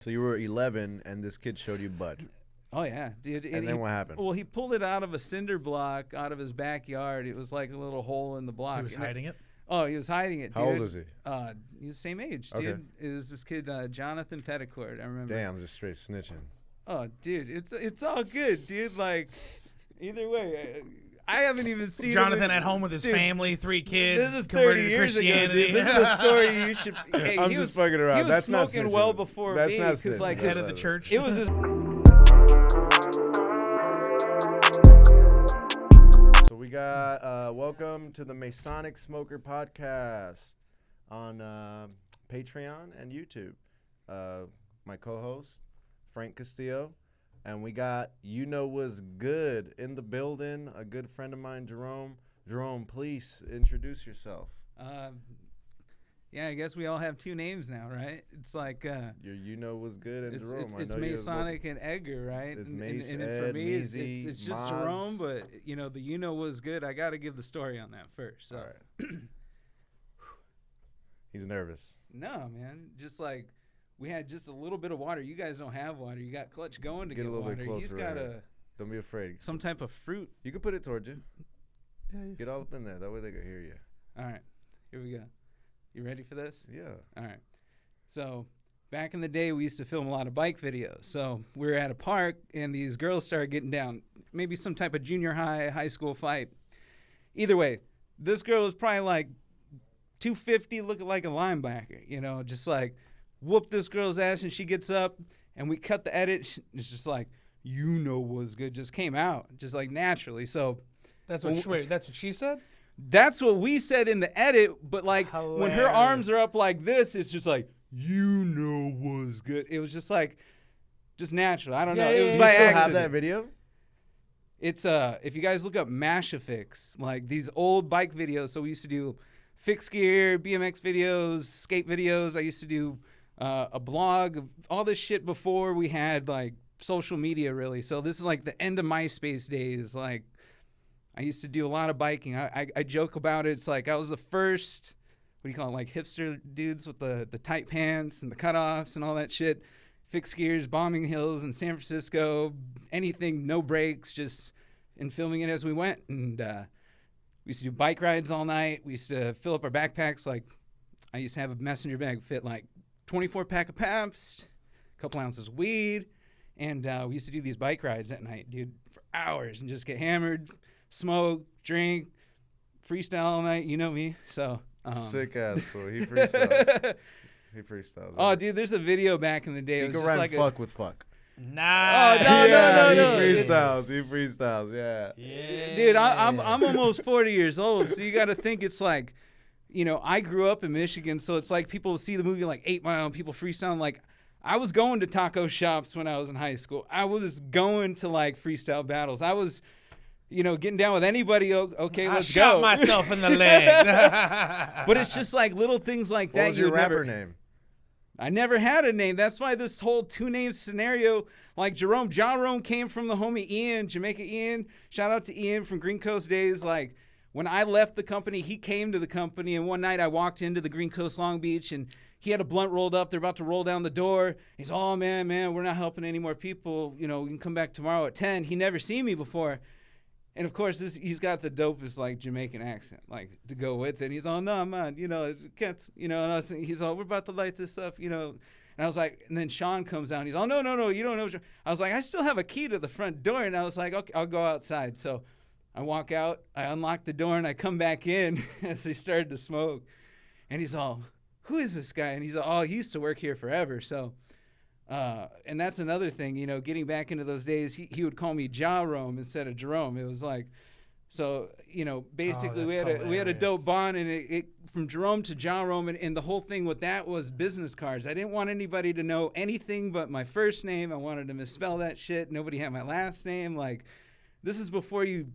So you were 11, and this kid showed you bud. Oh, yeah, dude. And then what happened? Well, he pulled it out of a cinder block out of his backyard. It was like a little hole in the block. He was hiding it? Oh, he was hiding it, dude. How old was he? He was the same age, Okay. dude. It was this kid, Jonathan Petticourt, I remember. Damn, just straight snitching. Oh, dude, it's all good, dude. Like, either way, I haven't even seen Jonathan at home with his family, 3 kids, This is 30 converted to years ago, Christianity. dude. This is a story you should. Hey, I'm he just was, fucking around. He was That's not smoking snitching. well before That's me, not because snitching. like That's Head of the not- church. it was his. So we got welcome to the Masonic Smoker Podcast on Patreon and YouTube. My co-host Frank Castillo, and we got was good in the building. A good friend of mine, Jahrome. Jahrome, please introduce yourself. Yeah, I guess we all have 2 names now, right? It's like Your was good and Jahrome. it's Masonic and Edgar, right? It's and Mace, for Ed, me, Measy, it's just Maz. Jahrome, but the was good. I got to give the story on that first. So. All right. He's nervous. No, man, just like we had just a little bit of water. You guys don't have water. You got Clutch going to get a little water. bit closer. He's got Don't be afraid. some type of fruit. You can put it towards you. Yeah. Get all up in there. That way they can hear you. All right, here we go. You ready for this? Yeah. All right. So back in the day, we used to film a lot of bike videos. So we were at a park, and these girls started getting down. Maybe some type of junior high school fight. Either way, this girl was probably like 250, looking like a linebacker, just like whoop this girl's ass, and she gets up, and we cut the edit. It's just like, was good, just came out, just like naturally. So That's what she said? that's what we said in the edit, but like when her arms are up like this, it's just like, was good. It was just like, just natural. I don't know. It was by You still accident. have that video? It's if you guys look up Mashafix, like these old bike videos. So we used to do fixed gear, BMX videos, skate videos. I used to do a blog of all this shit before we had like social media, really. So this is like the end of MySpace days. Like I used to do a lot of biking. I joke about it. It's like I was the first, what do you call it, like hipster dudes with the tight pants and the cutoffs and all that shit. Fixed gears, bombing hills in San Francisco, anything, no brakes, just in filming it as we went. And we used to do bike rides all night. We used to fill up our backpacks. Like I used to have a messenger bag fit like 24 pack of Pabst, a couple ounces of weed. And we used to do these bike rides at night, dude, for hours and just get hammered, smoke, drink, freestyle all night. You know me. So Sick ass fool. He freestyles. He freestyles. Oh, dude, there's a video back in the day. He It was can just rhyme like fuck with fuck. Nice. Oh, no. He freestyles. Yeah. Yeah. Dude, I'm almost 40 years old, so you got to think it's like, I grew up in Michigan, so it's like people see the movie like 8 Mile and people freestyle. Like, I was going to taco shops when I was in high school. I was going to like freestyle battles. I was, getting down with anybody. Okay, let's go. I shot myself in the leg. But it's just like little things like that. What was your rapper name? I never had a name. That's why this whole 2-name scenario, like Jahrome came from the homie Ian, Jamaica Ian. Shout out to Ian from Green Coast days. Like when I left the company, he came to the company, and one night I walked into the Green Coast Long Beach, and he had a blunt rolled up. They're about to roll down the door. He's, oh man, we're not helping any more people. We can come back tomorrow at 10. He never seen me before. And of course, he's got the dopest like Jamaican accent, like to go with it. He's all, no, man, and he's all, we're about to light this up, And I was like, and then Sean comes out, and he's all, no, you don't know. I was like, I still have a key to the front door, and I was like, okay, I'll go outside. So I walk out, I unlock the door, and I come back in as he started to smoke, and he's all, who is this guy? And he's all, oh, he used to work here forever. So. And that's another thing, getting back into those days, he would call me Jahrome instead of Jahrome. It was like, so, basically we had a dope bond, and it from Jahrome to Jahrome, and the whole thing with that was business cards. I didn't want anybody to know anything but my first name. I wanted to misspell that shit. Nobody had my last name. Like, this is before you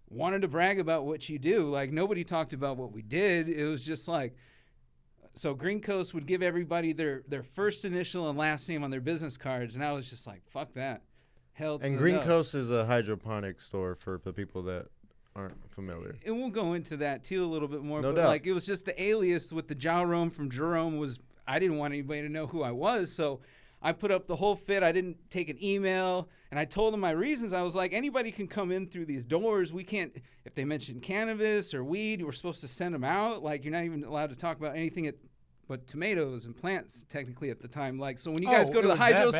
wanted to brag about what you do. Like, nobody talked about what we did. It was just like, so Green Coast would give everybody their first initial and last name on their business cards, and I was just like, fuck that. Hell to And the Green no. Coast is a hydroponic store for the people that aren't familiar. And we'll go into that too a little bit more. No but doubt. Like, it was just the alias with the Jahrome from Jahrome was, I didn't want anybody to know who I was, so I put up the whole fit. I didn't take an email, and I told them my reasons. I was like, anybody can come in through these doors. We can't, if they mention cannabis or weed, we're supposed to send them out. Like, you're not even allowed to talk about anything but tomatoes and plants technically at the time. Like, so when you guys go to the hydro,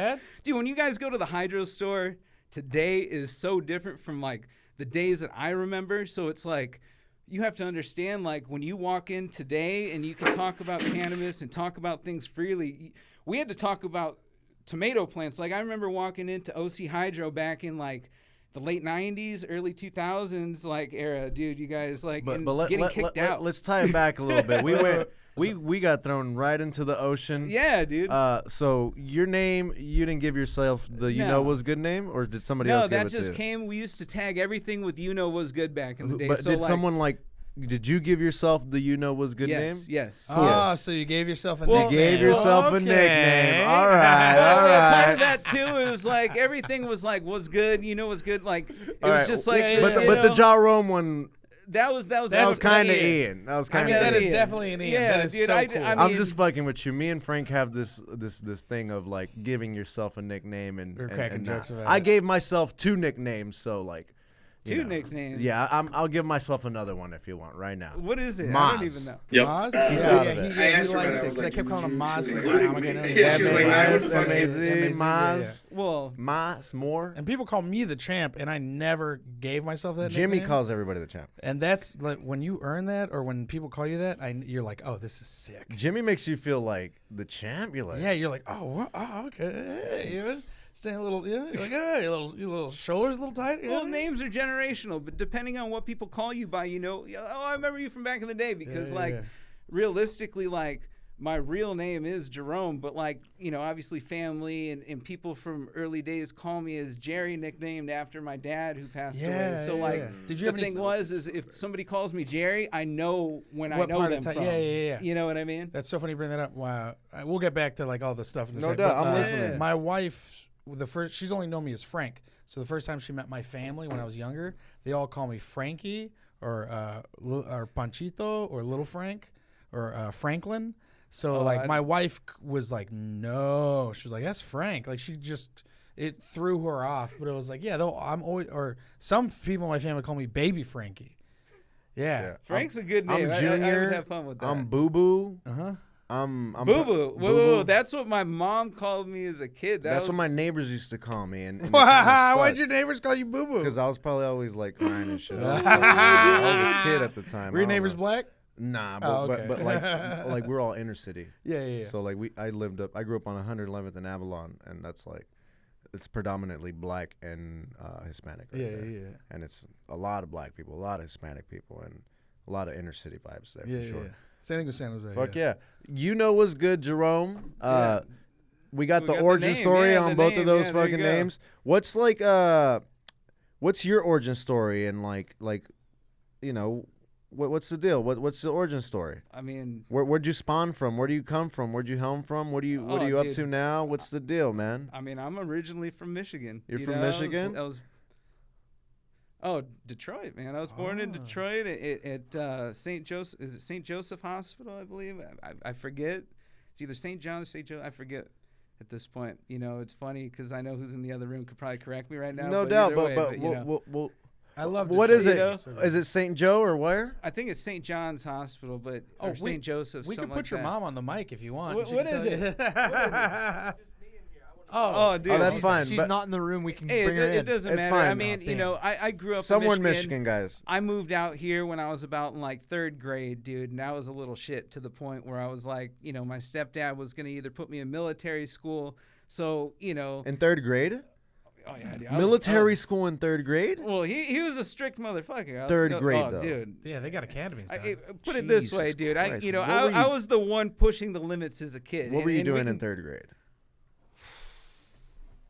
dude, when you guys go to the hydro store, today is so different from like the days that I remember. So it's like, you have to understand, like, when you walk in today and you can talk about cannabis and talk about things freely, we had to talk about tomato plants. Like, I remember walking into OC Hydro back in like the late 90s, early 2000s, like era, dude, you guys like getting kicked out. Let's tie it back a little bit. We got thrown right into the ocean. Yeah, dude. So your name, you didn't give yourself the was good name, or did somebody else give it to you? No, that just came. We used to tag everything with was good back in the day. But so did someone did you give yourself the was good name? Yes. Cool. Oh, so you gave yourself a nickname. You gave yourself a nickname. All right. Part of that too is like everything was like was good. Was good. Like it was just like. But the Jahrome one. That was kind of Ian. That was kind of. That is definitely an Ian. Yeah, that is dude, so cool. I'm just fucking with you. Me and Frank have this thing of like giving yourself a nickname and cracking jokes about I it. gave myself 2 nicknames, so like. Two nicknames. Yeah, I'll give myself another one if you want right now. What is it? Maz. I don't even know. Yep. Maz? Yeah, he likes it because I kept calling him Maz. He's like, I'm going to Yeah, she was like, nah, it was funny. Amazing, Maz. Well, Maz, more. And people call me the champ, and I never gave myself that Jimmy nickname. calls everybody the champ. And that's like when you earn that, or when people call you that, you're like, oh, this is sick. Jimmy makes you feel like the champ. You're like, Yeah, you're like, oh, what? Oh, okay. Hey, even staying a little, you're like, hey, your little shoulders a little tight. Well, names are generational, but depending on what people call you by, oh, I remember you from back in the day because, realistically, like, my real name is Jahrome, but, like, obviously family and people from early days call me as Jerry, nicknamed after my dad who passed away. So, Did you the thing is if somebody calls me Jerry, I know when I know them from. Yeah. You know what I mean? That's so funny you bring that up. Wow. We'll get back to, like, all the stuff in a No second. doubt. But, I'm listening. My wife, she's only known me as Frank. So the first time she met my family when I was younger, they all call me Frankie or Panchito or Little Frank or Franklin. So my wife was like, no, she was like, that's Frank. Like it threw her off. But it was like, yeah, though I'm always, or some people in my family call me Baby Frankie. Yeah. Frank's a good name. I'm Junior. I would have fun with that. I'm Boo Boo. Uh-huh. I'm Boo Boo. Whoa. That's what my mom called me as a kid. That's what my neighbors used to call me. And why'd your neighbors call you Boo Boo? Because I was probably always like crying and shit. I was a kid at the time. Were your neighbors black? Nah, okay. but like we're all inner city. Yeah. So like I grew up on 111th and Avalon, and that's like it's predominantly black and Hispanic. Right there. Yeah. And it's a lot of black people, a lot of Hispanic people, and a lot of inner city vibes there for sure. Yeah. Same thing with San Jose. Fuck yeah. What's good, Jahrome? We got the got origin story on both of those there you fucking go. names. What's like what's your origin story and like what's the deal? What's the origin story? I mean, Where'd you spawn from? Where do you come from? Where'd you helm from? What are you up to now? What's the deal, man? I mean, I'm originally from Michigan. You're from Michigan? Detroit, man. I was born in Detroit at St. Joseph. Is it St. Joseph Hospital? I believe. I forget. It's either St. John or St. Joseph. I forget at this point. It's funny because I know who's in the other room could probably correct me right now. No doubt, either way, we'll I love what Detroit. is it? Is it St. Joe or where? I think it's St. John's Hospital, but or St. Joseph. We can put like your that. mom on the mic if you want. What is it? Oh, dude. Oh, that's fine. She's but not in the room. We can Hey, bring her it in. doesn't It's matter. fine. I mean, I grew up somewhere in Michigan, guys. I moved out here when I was about in like 3rd grade, dude, and I was a little shit to the point where I was like, my stepdad was going to either put me in military school. So, In 3rd grade? Oh, yeah, dude. Military school in 3rd grade? Well, he was a strict motherfucker. 3rd grade, though. Dude. Yeah, they got academies. Put it this way, Jesus dude. Christ. I was the one pushing the limits as a kid. What were you and doing in 3rd grade?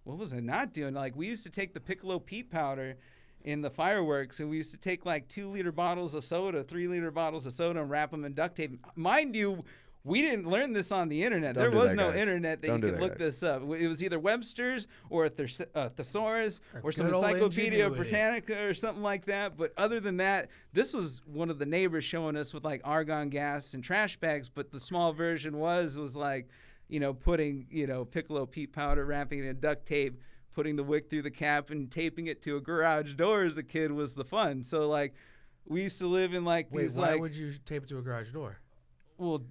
What was I not doing? Like, we used to take the piccolo peat powder in the fireworks, and we used to take like 2-liter bottles of soda, 3-liter bottles of soda, and wrap them in duct tape. Mind you, we didn't learn this on the internet. Don't there do was that, no guys. internet that Don't you do could that, look guys. this up. It was either Webster's or a thesaurus or some good old Encyclopedia ingenuity. Britannica or something like that. But other than that, this was one of the neighbors showing us with like argon gas and trash bags. But the small version was like, putting, Piccolo Pete powder, wrapping it in duct tape, putting the wick through the cap and taping it to a garage door as a kid was the fun. So like we used to live in like Wait, these why like, would you tape it to a garage door? well,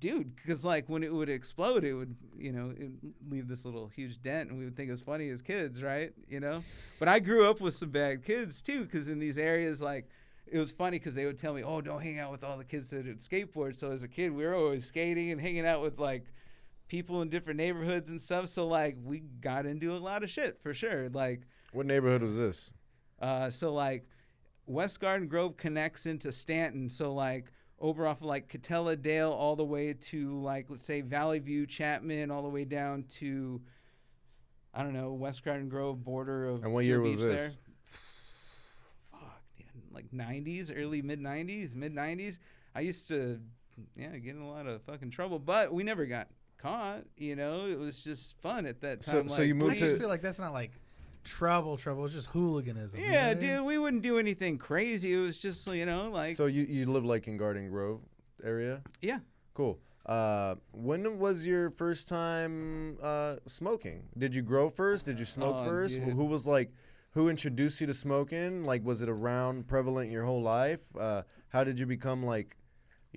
dude, because like when it would explode, it would, it'd leave this little huge dent, and we would think it was funny as kids, right? But I grew up with some bad kids too, because in these areas, like, it was funny because they would tell me, oh, don't hang out with all the kids that would skateboard. So as a kid, we were always skating and hanging out with like people in different neighborhoods and stuff. So like we got into a lot of shit for sure. Like, What neighborhood was this? so like West Garden Grove connects into Stanton. So like over off of like Catella Dale all the way to like, let's say Valley View, Chapman, all the way down to, I don't know, West Garden Grove border of And what Seal year was Beach this? there. Fuck, man, like 90s, early mid 90s. I used to, get in a lot of fucking trouble, but we never got caught. It was just fun at that time. So you I moved just to feel like that's not like trouble. It's just hooliganism. you know yeah, what I mean? dude, we wouldn't do anything crazy. It was just, like, So you live like in Garden Grove area? yeah. Cool. When was your first time smoking? Did you grow first? Did you smoke Oh, first? dude. Who introduced you to smoking? Like, was it around prevalent your whole life? How did you become like,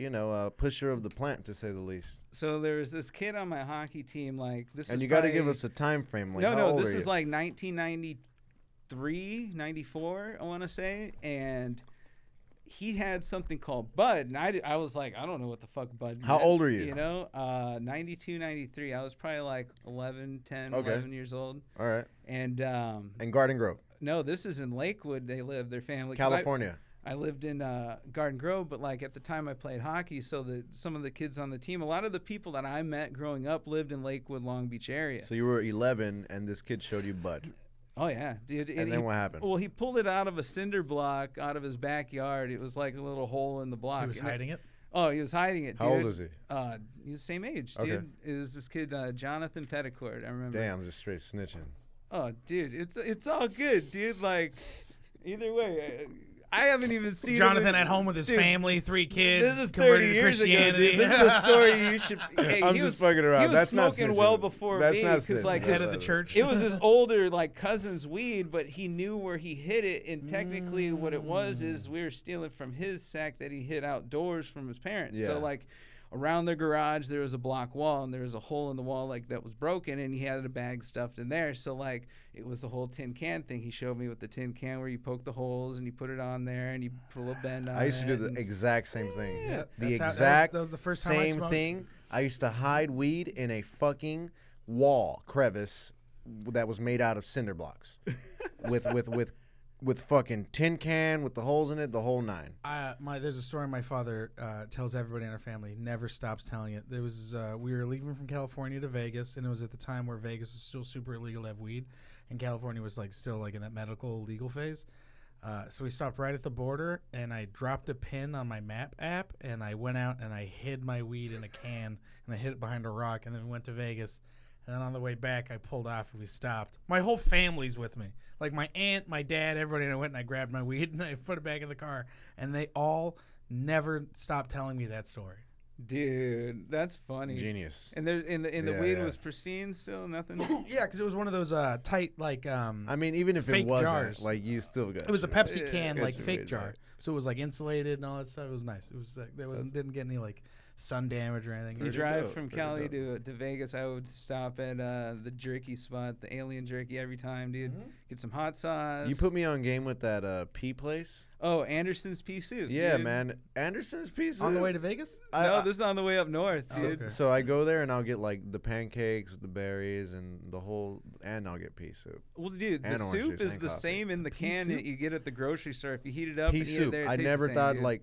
a pusher of the plant, to say the least? So there was this kid on my hockey team, like, this is And you got to probably- give us a time frame. Like, no, how old this are is you? like 1993, 94, I want to say. And he had something called Bud. And I was like, I don't know what the fuck Bud How meant, old are you? 92, 93. I was probably like 11 Okay. years old. All right. And And Garden Grove, no, this is in Lakewood. They live, their family. 'Cause California. I lived in Garden Grove, but like at the time I played hockey, so some of the kids on the team, a lot of the people that I met growing up lived in Lakewood, Long Beach area. So you were 11, and this kid showed you Bud. Oh yeah, dude. And then what happened? Well, he pulled it out of a cinder block out of his backyard. It was like a little hole in the block. He was hiding it. Oh, he was hiding it. How dude. old is he? He was the same age, Okay. dude. It was this kid, Jonathan Petticourt. I remember. Damn, just straight snitching. Oh, dude, it's all good, dude. Like, either way, I haven't even seen Jonathan him at home with his dude, family, 3 kids. This is 30 converted to years ago, Christianity. dude. This is a story you should. Hey, I'm he just was, fucking around. He was That's not smoking snitching. well before That's me not because like snitching. Head of the church. it was his older like cousin's weed, but he knew where he hid it, and technically what it was is we were stealing from his sack that he hid outdoors from his parents. Yeah. So like around the garage there was a block wall, and there was a hole in the wall like that was broken, and he had a bag stuffed in there. So like it was the whole tin can thing. He showed me with the tin can where you poke the holes and you put it on there and you put a little bend on it. I used to do the and- exact same thing. Yeah. The That's how- exact that was the first time I same smoked. thing. I used to hide weed in a fucking wall crevice that was made out of cinder blocks, with fucking tin can with the holes in it, the whole nine. There's a story my father tells everybody in our family. Never stops telling it. There was we were leaving from California to Vegas, and it was at the time where Vegas was still super illegal to have weed, and California was like still like in that medical legal phase. So we stopped right at the border, and I dropped a pin on my map app, and I went out and I hid my weed in a can, and I hid it behind a rock, and then went to Vegas. And then on the way back, I pulled off and we stopped. My whole family's with me. Like my aunt, my dad, everybody. And I went and I grabbed my weed and I put it back in the car. And they all never stopped telling me that story. Dude, that's funny. Genius. And the Yeah, weed yeah. was pristine still, nothing. Yeah, because it was one of those tight, like, I mean, even if fake it wasn't, jars. like, you still got it was a your- Pepsi can, got like your fake weed, jar. right. So it was like insulated and all that stuff. It was nice. It was like didn't get any like sun damage or anything. You Pretty drive dope, from pretty Cali dope. to Vegas, I would stop at the jerky spot, the Alien Jerky, every time, dude. Get some hot sauce. You put me on game with that pea place. Oh, Anderson's Pea Soup. Yeah, dude. man. Anderson's pea soup. On the way to Vegas? No, this is on the way up north, Oh, dude. okay. So I go there and I'll get like the pancakes with the berries and the whole, and I'll get pea soup. Well, dude, the And orange soup juice is and the coffee. same in the Pea can soup? that you get at the grocery store. If you heat it up Pea and eat it soup. there, it I tastes never the same, thought dude. like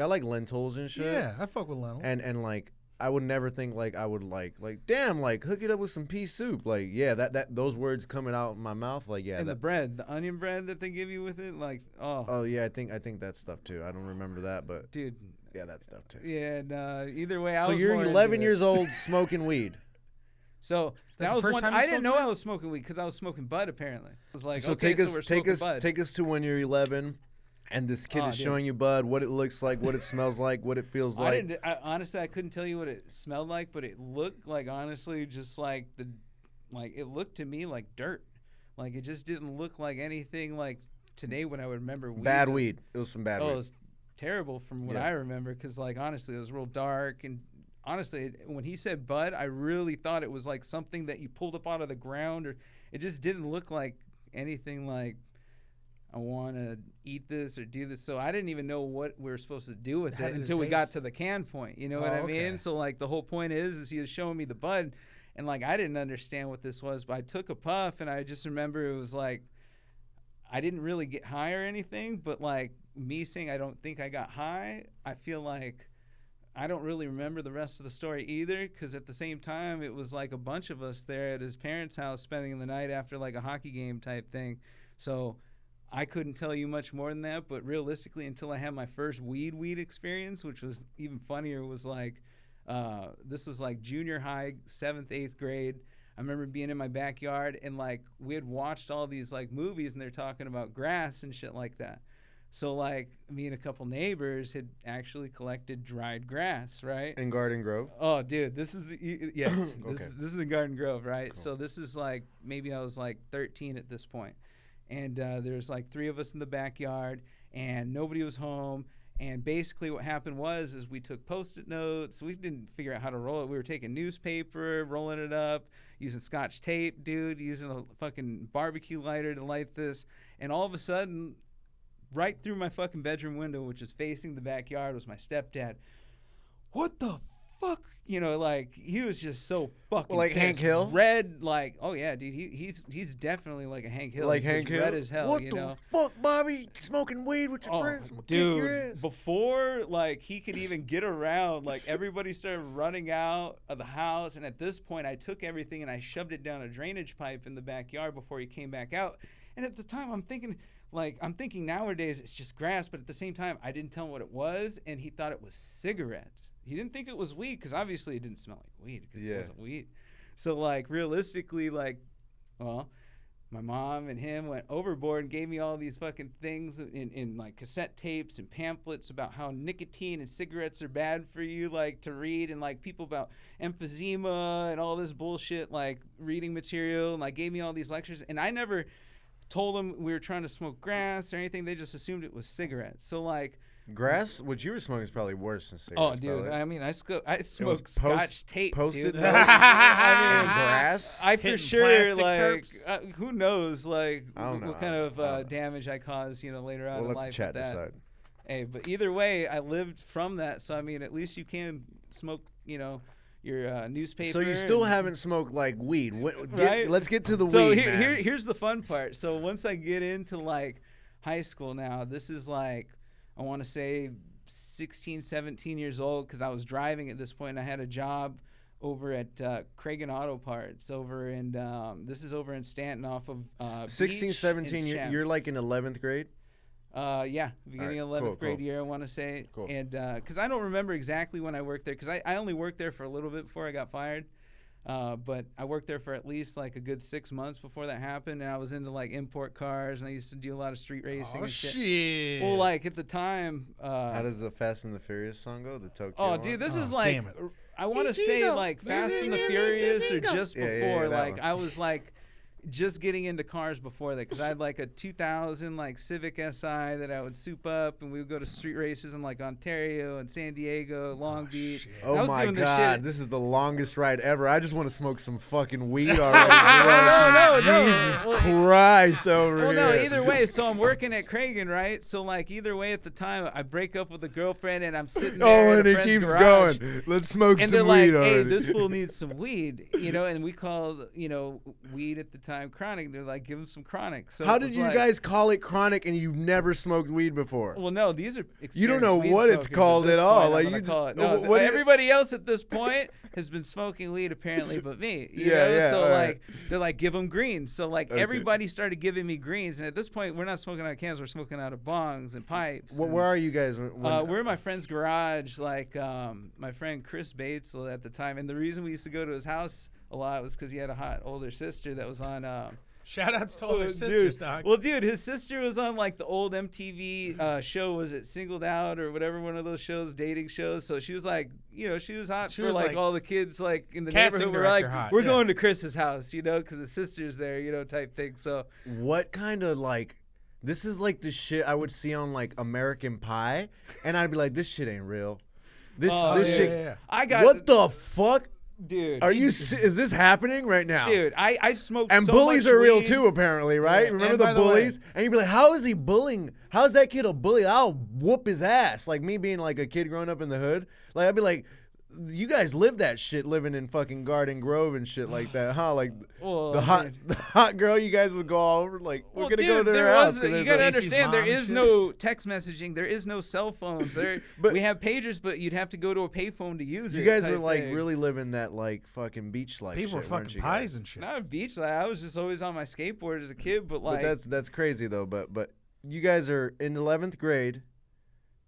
I like lentils and shit. Yeah, I fuck with lentils. And like I would never think like I would like damn, like hook it up with some pea soup. Like yeah, that those words coming out my mouth, like yeah. And the That, bread, the onion bread that they give you with it, like, oh yeah, I think that stuff too. I don't remember that, but dude. yeah, that stuff too. Yeah, and either way, I So was you're more into 11 it. years old smoking weed. So the that was first one. time you I didn't smoked know weed? I was smoking weed because I was smoking bud. Apparently, it was like So okay, take so us we're take smoking us bud. take us to when you're 11. And this kid is dude. showing you bud, what it looks like, what it smells like, what it feels like. Honestly, I couldn't tell you what it smelled like, but it looked like, honestly, just like it looked to me like dirt. Like, it just didn't look like anything like today when I would remember weed. Bad weed. It was some bad weed. It was terrible from what I remember, because, like, honestly, it was real dark. And honestly, when he said bud, I really thought it was like something that you pulled up out of the ground, or it just didn't look like anything like, I want to eat this or do this. So I didn't even know what we were supposed to do with it until we got to the can point. You know what I mean? So, like, the whole point is he was showing me the bud, and, like, I didn't understand what this was, but I took a puff, and I just remember it was like, I didn't really get high or anything, but, like, me saying I don't think I got high, I feel like I don't really remember the rest of the story either, because at the same time, it was like a bunch of us there at his parents' house spending the night after, like, a hockey game type thing. So I couldn't tell you much more than that, but realistically, until I had my first weed experience, which was even funnier, was like, this was like junior high, 7th, 8th grade. I remember being in my backyard, and, like, we had watched all these, like, movies, and they're talking about grass and shit like that. So, like, me and a couple neighbors had actually collected dried grass, right? In Garden Grove? Oh, dude, this is, yes, Okay. this is in Garden Grove, right? Cool. So this is, like, maybe I was, like, 13 at this point. And there's, like, 3 of us in the backyard, and nobody was home. And basically what happened was we took Post-it notes. We didn't figure out how to roll it. We were taking newspaper, rolling it up, using Scotch tape, dude, using a fucking barbecue lighter to light this. And all of a sudden, right through my fucking bedroom window, which is facing the backyard, was my stepdad. What the fuck? You know, like, he was just so fucking Like pissed. Hank Hill? Red, like, oh yeah, dude, he's definitely like a Hank Hill. Like He was Hank Hill? red as hell, What you the know? fuck, Bobby? Smoking weed with your friends? I'm gonna kick your Dude, ass. before, like, he could even get around, like, everybody started running out of the house, and at this point, I took everything and I shoved it down a drainage pipe in the backyard before he came back out. And at the time, I'm thinking nowadays it's just grass, but at the same time, I didn't tell him what it was, and he thought it was cigarettes. He didn't think it was weed, because obviously it didn't smell like weed, because it wasn't weed. So, like, realistically, like, well, my mom and him went overboard and gave me all these fucking things in like cassette tapes and pamphlets about how nicotine and cigarettes are bad for you, like, to read, and, like, people about emphysema and all this bullshit, like, reading material, and, like, gave me all these lectures, and I never told them we were trying to smoke grass or anything. They just assumed it was cigarettes. So, like, Grass? What you were smoking is probably worse than cigarettes. oh, dude, probably. I mean, I smoked Scotch tape, Post-it dude. notes? I mean, grass? I for Hitting sure, plastic like, terps? who knows, like, I don't know. what kind I don't know. of damage I caused, you know, later on We'll in let the life chat with that. decide. Hey, but either way, I lived from that, so, I mean, at least you can smoke, you know, your newspaper. So you still and- haven't smoked, like, weed. Right? Let's get to the So weed, man. here's the fun part. So once I get into, like, high school now, this is, like, I want to say 16, 17 years old, because I was driving at this point, and I had a job over at Cragen Auto Parts over in, this is over in Stanton off of 16, Beach 17, and you're like in 11th grade? yeah, beginning All right, of 11th cool, grade cool. year, I want to say. Cool. And because I don't remember exactly when I worked there, because I only worked there for a little bit before I got fired. But I worked there for at least, like, a good 6 months before that happened, and I was into, like, import cars, and I used to do a lot of street racing Oh, and shit. shit. Well, like, at the time, How does the Fast and the Furious song go? The Tokyo oh, one? dude, this Oh, is like, damn it. I want to say, like, Fast and the Furious or just Yeah, before. that Like, one. I was, like, just getting into cars before that, because I had, like, a 2000, like, Civic SI that I would soup up, and we would go to street races in, like, Ontario and San Diego, Long Beach. shit. I Oh was my doing this God, shit. this is the longest ride ever. I just want to smoke some fucking weed already. No. Jesus Well, Christ over Well, here. no, either way. So I'm working at Cragen, right? So, like, either way at the time, I break up with a girlfriend, and I'm sitting there Oh, at and a it friend's keeps garage. going. Let's smoke And some they're like, weed hey, already. this fool needs some weed, you know, and we called, you know, weed at the time chronic. They're like, give him some chronic. So How it did was you like- guys call it chronic and you've never smoked weed before? Well, no, these are You don't know experienced weed what it's smokers called this at all. point, Like, I'm gonna you call it. just- No, what is- everybody else at this point has been smoking weed apparently, but me. You Yeah, know? yeah, So all like, right. they're like, give them greens. So like, Okay. everybody started giving me greens, and at this point, we're not smoking out of cans. We're smoking out of bongs and pipes. and- Where are you guys? we're in my friend's garage, like my friend Chris Bates at the time. And the reason we used to go to his house a lot was because he had a hot older sister that was on Shout outs to all their sisters, dog. Well, dude, his sister was on like the old MTV show. Was it Singled Out or whatever, one of those shows, dating shows? So she was like, she was hot for like all the kids like in the neighborhood. We're like, we're going to Chris's house, because the sister's there, type thing. So what kind of like, this is like the shit I would see on like American Pie, and I'd be like, this shit ain't real. This shit. Yeah. I got what the fuck? Dude, Is this happening right now? Dude, I smoked and so bullies much are real weed. too, apparently, right? Yeah. Remember And the by the bullies? way- And you'd be like, how is he bullying? How's that kid a bully? I'll whoop his ass. Like me being like a kid growing up in the hood. Like I'd be like, you guys live that shit living in fucking Garden Grove and shit like that, huh? Like the hot girl, you guys would go all over like, we're going to go to their house. You got to understand, there is no text messaging. There is no cell phones. We have pagers, but you'd have to go to a payphone to use it. You guys were like really living that like fucking beach life. People were fucking pies and shit. Not a beach life. I was just always on my skateboard as a kid, but like. But that's crazy though. But you guys are in 11th grade,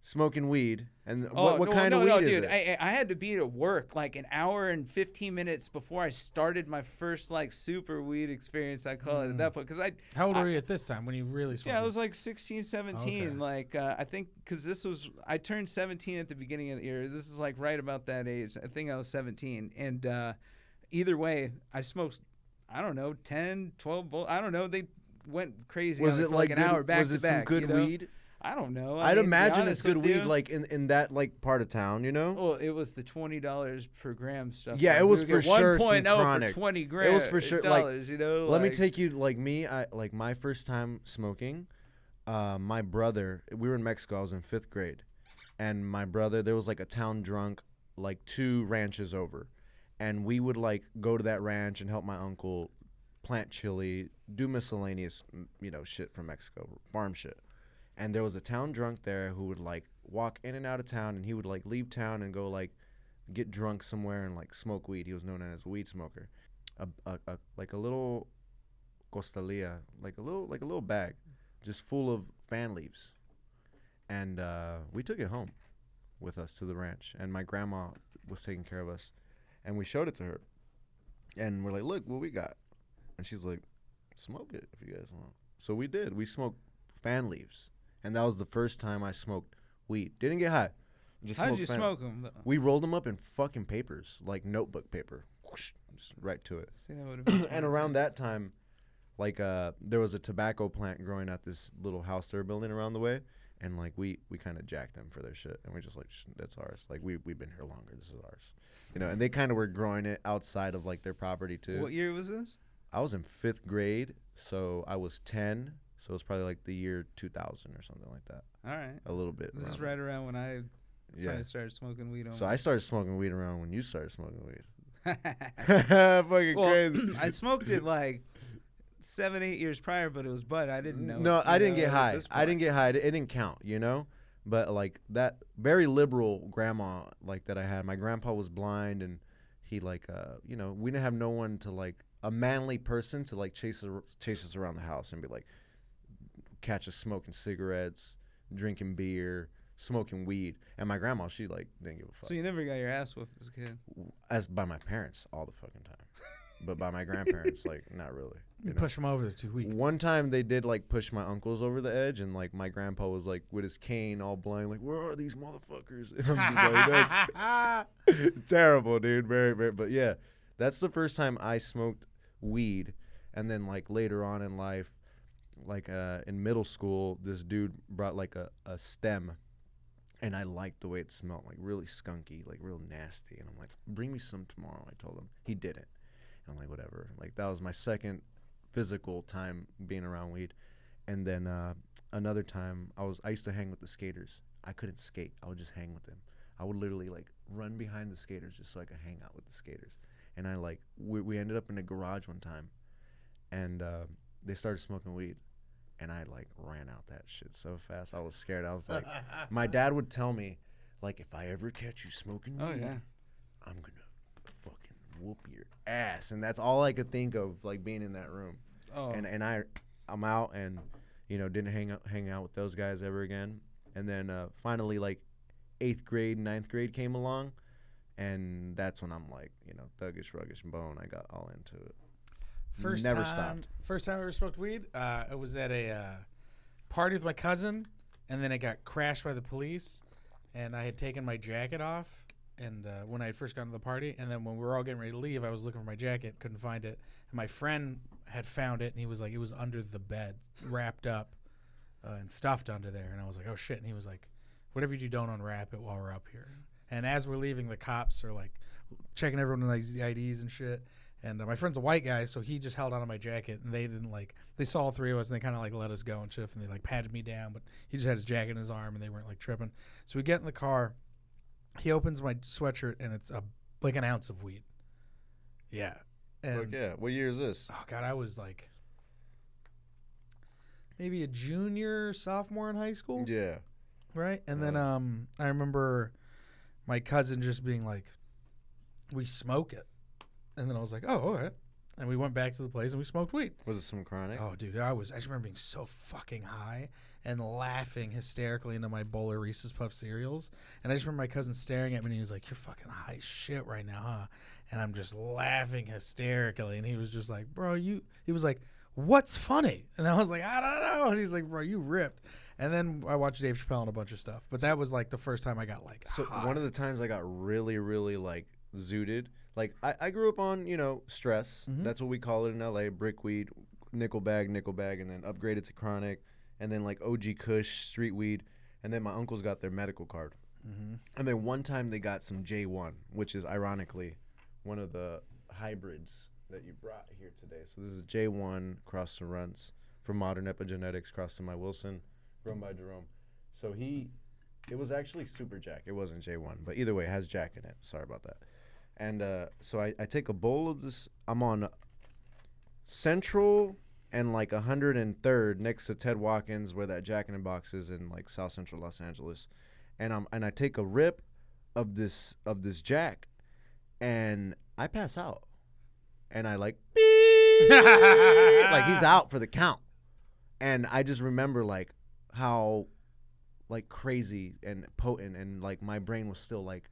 smoking weed, and what kind of weed is dude, it? I had to be at work like an hour and 15 minutes before I started my first like super weed experience. I call it at that point because How old were you at this time when you really smoked? Yeah, I was like 16, 17. Okay. Like I think because I turned 17 at the beginning of the year. This is like right about that age. I think I was 17, and either way, I smoked. I don't know, 10, 12 bowls. I don't know. They went crazy. Was on it for like an good, hour back was to it some back, good weed? I don't know. I'd mean, to be imagine it's honest good with weed you, like in that like part of town, Well, it was the $20 per gram stuff. Yeah, it was for sure some 1.0 chronic. for 20 grand. It was for sure like let me like- take you like me. I like my first time smoking. My brother, we were in Mexico. I was in 5th grade, and my brother, there was like a town drunk, like 2 ranches over, and we would like go to that ranch and help my uncle plant chili, do miscellaneous, shit from Mexico, farm shit. And there was a town drunk there who would like walk in and out of town, and he would like leave town and go like get drunk somewhere and like smoke weed. He was known as a weed smoker. Like a little costilla, like a little bag, just full of fan leaves. And we took it home with us to the ranch, and my grandma was taking care of us, and we showed it to her, and we're like, look what we got. And she's like, smoke it if you guys want. So we did. We smoked fan leaves. And that was the first time I smoked weed. Didn't get high. Just How'd smoked you fan. smoke them? We rolled them up in fucking papers, like notebook paper. Whoosh, just right to it. See, that would've been And around that time, like there was a tobacco plant growing at this little house they were building around the way. And like we kind of jacked them for their shit. And we're just like, that's ours. Like we've been here longer. This is ours. And they kind of were growing it outside of like their property too. What year was this? I was in 5th grade, so I was 10. So it's probably like the year 2000 or something like that. All right. A little bit. This is right around when I Yeah. started smoking weed. So I started smoking weed around when you started smoking weed. I Fucking crazy. I smoked it like 7, 8 years prior, but it was bud. I didn't know. No, I didn't get at high. this I didn't point. get high. It didn't count, But like that very liberal grandma like that I had. My grandpa was blind, and he like we didn't have no one to like a manly person to like chase us around the house and be like catch us smoking cigarettes, drinking beer, smoking weed. And my grandma, she like didn't give a fuck. So you never got your ass whooped as a kid? As by my parents all the fucking time. But by my grandparents, like not really. You push them over the 2 weeks. One time they did like push my uncles over the edge, and like my grandpa was like with his cane all blind, like, where are these motherfuckers? And I'm just like, that's terrible, dude. Very, very. But yeah, that's the first time I smoked weed. And then like later on in life, like in middle school, this dude brought like a stem, and I liked the way it smelled, like really skunky, like real nasty. And I'm like, bring me some tomorrow. I told him. He didn't. I'm like, whatever. Like that was my second physical time being around weed. And then another time I used to hang with the skaters. I couldn't skate. I would just hang with them. I would literally like run behind the skaters just so I could hang out with the skaters. And I like we ended up in a garage one time, and they started smoking weed, and I like ran out that shit so fast. I was scared. I was like, my dad would tell me, like, if I ever catch you smoking weed, I'm gonna fucking whoop your ass. And that's all I could think of, like being in that room. And I'm out, and didn't hang out with those guys ever again. And then finally, like 8th grade, 9th grade came along, and that's when I'm like, thuggish, ruggish bone. I got all into it. First Never time, stopped. First time I ever smoked weed, it was at a party with my cousin, and then it got crashed by the police, and I had taken my jacket off, and when I had first gotten to the party, and then when we were all getting ready to leave, I was looking for my jacket, couldn't find it, and my friend had found it, and he was like, it was under the bed, wrapped up and stuffed under there, and I was like, oh shit, and he was like, whatever you do, don't unwrap it while we're up here. And as we're leaving, the cops are like checking everyone's IDs and shit. And my friend's a white guy, so he just held onto my jacket, and they didn't like. They saw all three of us, and they kind of like let us go and shit, and they like patted me down, but he just had his jacket in his arm, and they weren't like tripping. So we get in the car. He opens my sweatshirt, and it's like an ounce of weed. Yeah. And Yeah. What year is this? oh god, I was like maybe a junior, sophomore in high school. Yeah. Right? And then I remember my cousin just being like, we smoke it. And then I was like, oh, all right. And we went back to the place and we smoked weed. Was it some chronic? Oh, dude, I just remember being so fucking high and laughing hysterically into my bowl of Reese's Puff cereals. And I just remember my cousin staring at me and he was like, you're fucking high as shit right now, huh? And I'm just laughing hysterically. And he was just like, bro, he was like, what's funny? And I was like, I don't know. And he's like, bro, you ripped. And then I watched Dave Chappelle and a bunch of stuff. But that was like the first time I got like So high. one of the times I got really, really like zooted. Like I grew up on, stress. Mhm. That's what we call it in LA, brick weed, nickel bag, and then upgraded to chronic, and then like OG Kush, street weed, and then my uncles got their medical card. Mm-hmm. And then one time they got some J1, which is ironically one of the hybrids that you brought here today. So this is J1 cross to Runts from Modern Epigenetics, cross to my Wilson, grown by Jahrome. So it was actually Super Jack. It wasn't J1, but either way, it has Jack in it. Sorry about that. And so I take a bowl of this. I'm on Central and like 103rd next to Ted Watkins, where that Jack in the Box is in like South Central Los Angeles. And I take a rip of this Jack, and I pass out. And I like, beep, like he's out for the count. And I just remember like how like crazy and potent, and like my brain was still like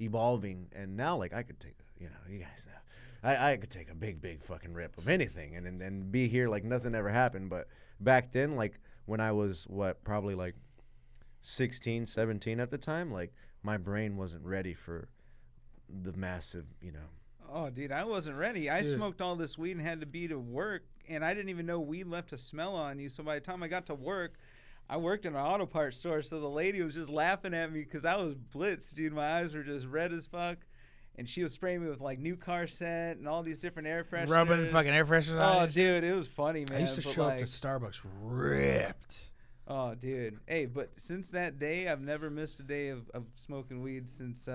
evolving, and now like I could take, you guys know, I could take a big fucking rip of anything and be here like nothing ever happened. But back then, like when I was probably like 16, 17 at the time, like my brain wasn't ready for the massive, Oh, dude, I wasn't ready. I Dude. smoked all this weed and had to be to work, and I didn't even know weed left a smell on you. So by the time I got to work, I worked in an auto parts store, so the lady was just laughing at me because I was blitzed, dude. My eyes were just red as fuck, and she was spraying me with like new car scent and all these different air fresheners. Rubbing fucking air fresheners on Oh, you. dude, it was funny, man. I used to but, show like, up to Starbucks ripped. Oh, dude. Hey, but since that day, I've never missed a day of smoking weed since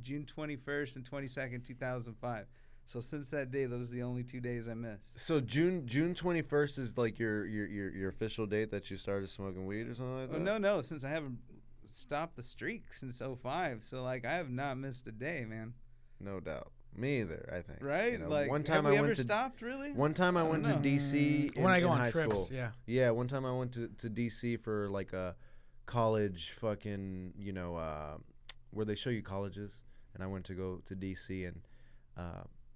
June 21st and 22nd, 2005. So since that day, those are the only 2 days I missed. So June 21st is like your official date that you started smoking weed or something like that? Oh, no, since I haven't stopped the streak since 05. So, like, I have not missed a day, man. No doubt. Me either, I think. Right? One Like, time have I we went ever to stopped, really? One time I went to know. DC When I go in on high trips, school. yeah. Yeah, one time I went to DC for like a college fucking, where they show you colleges, and I went to go to DC, and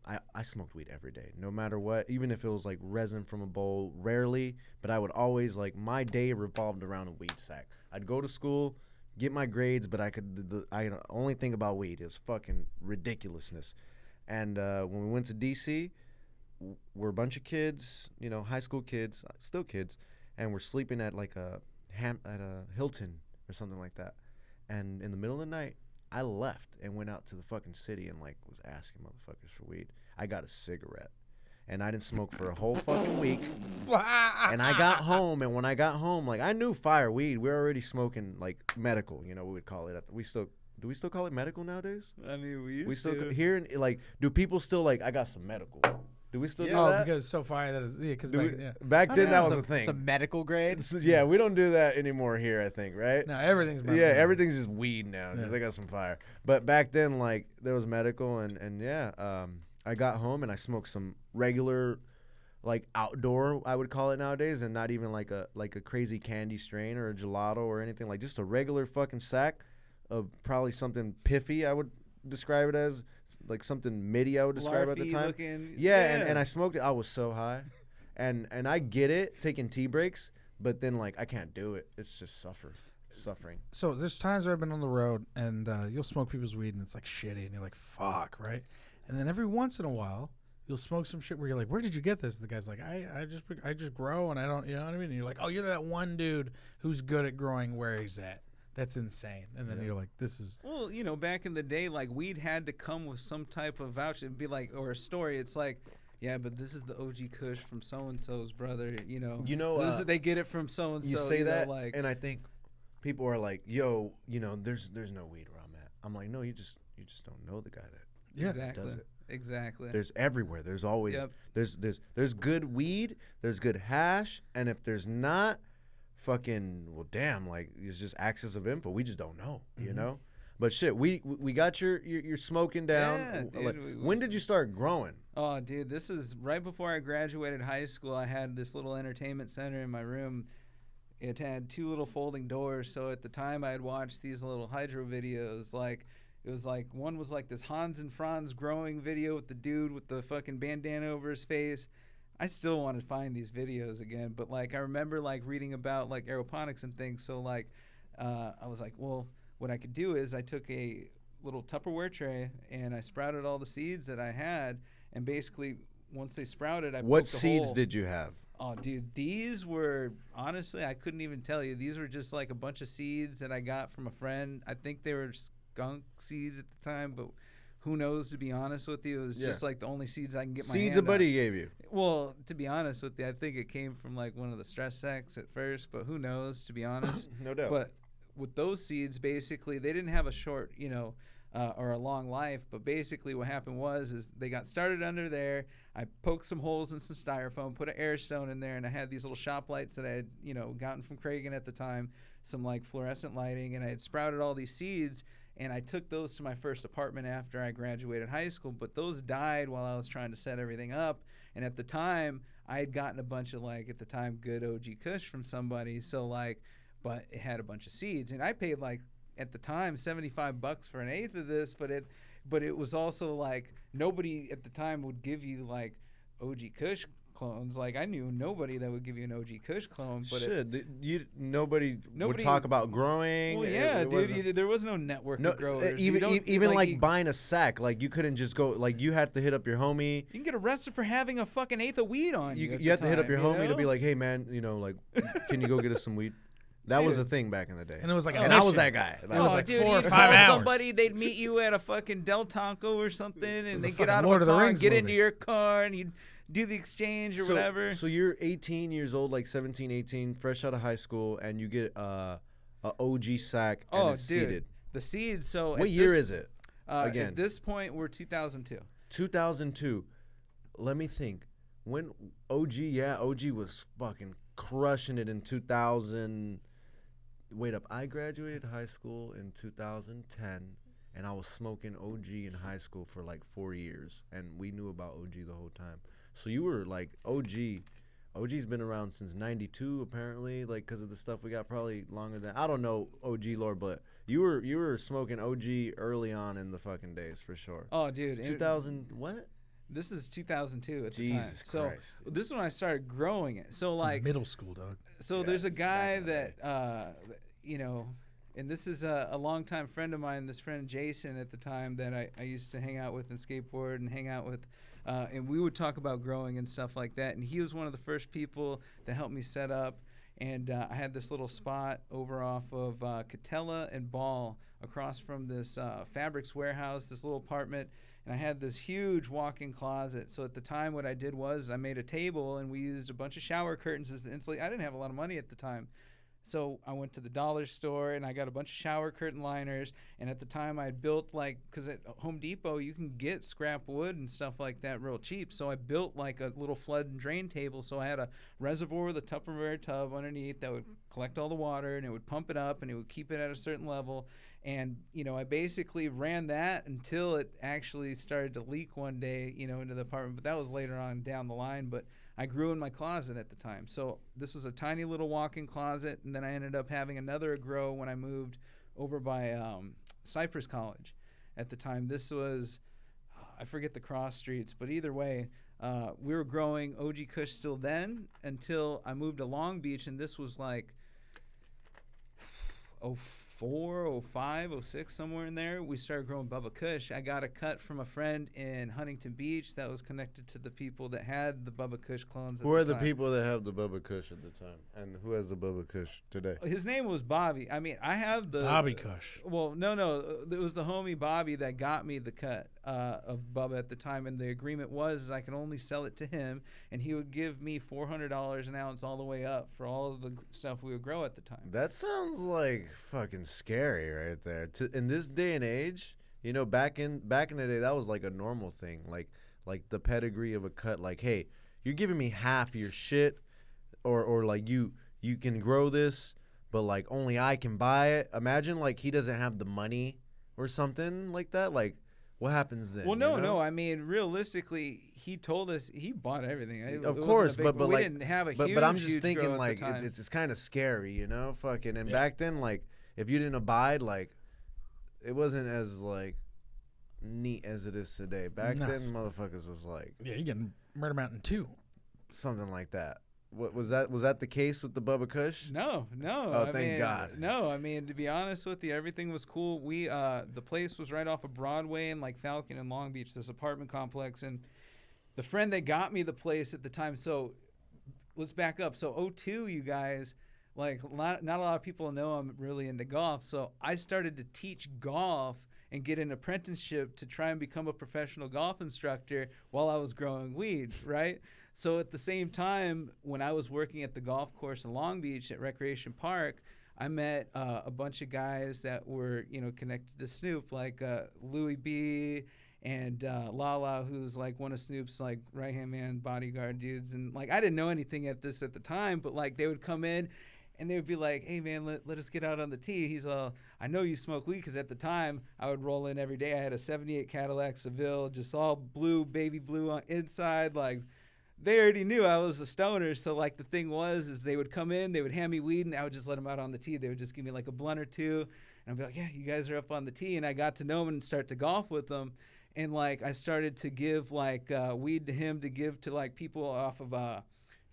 I smoked weed every day, no matter what, even if it was like resin from a bowl, rarely, but I would always, like, my day revolved around a weed sack. I'd go to school, get my grades, but I only think about weed. It was fucking ridiculousness. And when we went to DC, we're a bunch of kids, high school kids, still kids, and we're sleeping at like a Hilton or something like that. And in the middle of the night, I left and went out to the fucking city and like was asking motherfuckers for weed. I got a cigarette, and I didn't smoke for a whole fucking week. And I got home, and when I got home, like, I knew fire weed. We were already smoking like medical, we would call it. Do we still call it medical nowadays? I mean, we used We still to. here, like, do people still like, I got some medical? Do we still do Oh, that? because it's so fire that is, yeah, because Do back, we- yeah. back then that was some, a thing. Some medical grade. So, yeah, we don't do that anymore here, I think, right? No, everything's Yeah, medical. everything's just weed now. Just Yeah. I got some fire. But back then, like, there was medical, and yeah, I got home and I smoked some regular, like, outdoor, I would call it nowadays, and not even like a crazy candy strain or a gelato or anything, like just a regular fucking sack of probably something piffy, I would describe it as, like something MIDI I would describe at the Larfy time. looking. Yeah, and I smoked it. I was so high, and I get it taking tea breaks, but then like I can't do it. It's just suffering. So there's times where I've been on the road and you'll smoke people's weed and it's like shitty and you're like, fuck, right? And then every once in a while you'll smoke some shit where you're like, where did you get this? And the guy's like, I just grow and I don't, you know what I mean? And you're like, oh, you're that one dude who's good at growing where he's at. That's insane. And then you're like, this is. Well, you know, back in the day, like weed had to come with some type of voucher. It'd be like, or a story. It's like, yeah, but this is the OG Kush from so and so's brother. You know, they get it from so and so. You say that, like, and I think people are like, yo, you know, there's no weed where I'm at. I'm like, no, you just don't know the guy that does it. Exactly. There's everywhere. There's always there's good weed, there's good hash, and if there's not, fucking well, damn, like it's just access of info. We just don't know, you know. But shit, we got your smoking down. Yeah, dude, like, when did you start growing? Oh, dude, this is right before I graduated high school. I had this little entertainment center in my room. It had 2 little folding doors. So at the time, I had watched these little hydro videos. Like, it was like, one was like this Hans and Franz growing video with the dude with the fucking bandana over his face. I still want to find these videos again. But, like, I remember, like, reading about, like, aeroponics and things. So, like, I was like, well, what I could do is I took a little Tupperware tray and I sprouted all the seeds that I had. And basically, once they sprouted, I What poked a seeds hole. did you have? Oh, dude, these were, honestly, I couldn't even tell you. These were just like a bunch of seeds that I got from a friend. I think they were skunk seeds at the time, but who knows, to be honest with you. It was just like the only seeds I can get my hand on. Seeds a buddy gave you. Well, to be honest with you, I think it came from like one of the stress sacks at first, but who knows, to be honest. No doubt. But with those seeds, basically, they didn't have a short, or a long life, but basically what happened is they got started under there. I poked some holes in some styrofoam, put an air stone in there, and I had these little shop lights that I had, gotten from Kragen at the time, some like fluorescent lighting, and I had sprouted all these seeds, and I took those to my first apartment after I graduated high school, but those died while I was trying to set everything up, and at the time, I had gotten a bunch of, like, at the time, good OG Kush from somebody, so, like, but it had a bunch of seeds, and I paid, like, at the time, $75 for an eighth of this, but it was also like nobody at the time would give you like OG Kush clones. Like I knew nobody that would give you an OG Kush clone. But nobody would talk about growing. Well, yeah, dude, there was no network of growers. Even like buying a sack, like you couldn't just go. Like you had to hit up your homie. You can get arrested for having a fucking eighth of weed on you. You have to hit up your homie to be like, hey man, like, can you go get us some weed? That was a thing back in the day. And it was like, and I was that guy. It was like dude, 4 or 5 call hours. Somebody, they'd meet you at a fucking Del Taco or something, and they get out Lord of of a the car Rings and get movie. into your car, and you'd do the exchange or whatever. So you're 18 years old, like 17, 18, fresh out of high school, and you get a OG sack and it's seeded. The seeds. So what year is it? Again, at this point, we're 2002. 2002. Let me think. When OG was fucking crushing it in 2000. Wait up. I graduated high school in 2010, and I was smoking OG in high school for like 4 years, and we knew about OG the whole time. So you were like OG. OG's been around since 92, apparently, like because of the stuff we got, probably longer than. I don't know OG lore, but you were smoking OG early on in the fucking days for sure. Oh, dude. 2000 what? This is 2002 at the Jesus time. Christ. So this is when I started growing it. So like middle school, dog. So there's a guy that and this is a longtime friend of mine. This friend Jason at the time that I used to hang out with and skateboard and hang out with, and we would talk about growing and stuff like that. And he was one of the first people that helped me set up. And I had this little spot over off of Catella and Ball across from this fabrics warehouse, this little apartment. And I had this huge walk-in closet. So at the time, what I did was I made a table, and we used a bunch of shower curtains as the insulate. I didn't have a lot of money at the time. So I went to the dollar store, and I got a bunch of shower curtain liners. And at the time, I had built, like, because at Home Depot, you can get scrap wood and stuff like that real cheap. So I built, like, a little flood and drain table. So I had a reservoir with a Tupperware tub underneath that would collect all the water, and it would pump it up, and it would keep it at a certain level. And, I basically ran that until it actually started to leak one day, into the apartment. But that was later on down the line. But I grew in my closet at the time. So this was a tiny little walk-in closet. And then I ended up having another grow when I moved over by Cypress College. at the time. This was, I forget the cross streets, but either way, we were growing OG Kush still then until I moved to Long Beach, and this was like 04, 05, 06, somewhere in there. We started growing Bubba Kush. I got a cut from a friend in Huntington Beach that was connected to the people that had the Bubba Kush clones. Who are the people that have the Bubba Kush at the time, and who has the Bubba Kush today? His name was Bobby. I mean, I have the Bobby Kush. Well, no, it was the homie Bobby that got me the cut of Bubba at the time, and the agreement was I could only sell it to him, and he would give me $400 an ounce all the way up for all of the stuff we would grow at the time. That sounds like fucking scary right there. In this day and age, you know, back in the day, that was like a normal thing. Like the pedigree of a cut. Like, hey, you're giving me half your shit, or like you can grow this, but like only I can buy it. Imagine like he doesn't have the money or something like that. Like, what happens then? Well, no. I mean, realistically, he told us he bought everything. Of course, but we like, didn't have a huge. But I'm just huge thinking grow like at the time. it's kind of scary, you know, fucking. And back then, like, if you didn't abide, like, it wasn't as like neat as it is today. Back then, motherfuckers was like, Yeah, you getting Murder Mountain 2. something like that. What was that? Was that the case with the Bubba Kush? No. Oh, thank God. No, I mean, to be honest with you, everything was cool. We the place was right off of Broadway and like Falcon and Long Beach, this apartment complex, and the friend that got me the place at the time. So let's back up. So 02, you guys, like not a lot of people know I'm really into golf. So I started to teach golf and get an apprenticeship to try and become a professional golf instructor while I was growing weed, right? So at the same time, when I was working at the golf course in Long Beach at Recreation Park, I met a bunch of guys that were, you know, connected to Snoop, like Louis B. and Lala, who's like one of Snoop's like right-hand man bodyguard dudes. And like I didn't know anything at the time, but like they would come in and they would be like, hey, man, let us get out on the tee. He's all, I know you smoke weed, because at the time I would roll in every day. I had a 78 Cadillac Seville, just all blue, baby blue on inside, like. They already knew I was a stoner, so like the thing was is they would come in, they would hand me weed, and I would just let them out on the tee. They would just give me like a blunt or two, and I'd be like, yeah, you guys are up on the tee, and I got to know them and start to golf with them, and like I started to give like weed to him to give to like people off of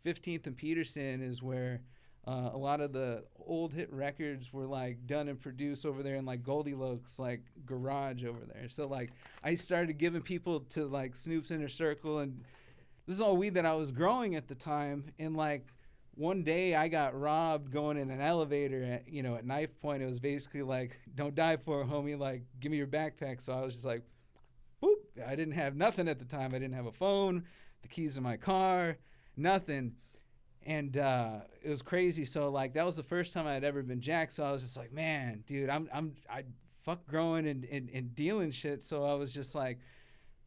15th and Peterson is where a lot of the old hit records were like done and produced over there in like Goldilocks like garage over there. So like I started giving people to like Snoop's Inner Circle, and this is all weed that I was growing at the time. And like one day I got robbed going in an elevator at knife point. It was basically like, don't die for it, homie. Like, give me your backpack. So I was just like, boop. I didn't have nothing at the time. I didn't have a phone, the keys to my car, nothing. And it was crazy. So like that was the first time I had ever been jacked. So I was just like, man, dude, I fuck growing and dealing shit. So I was just like,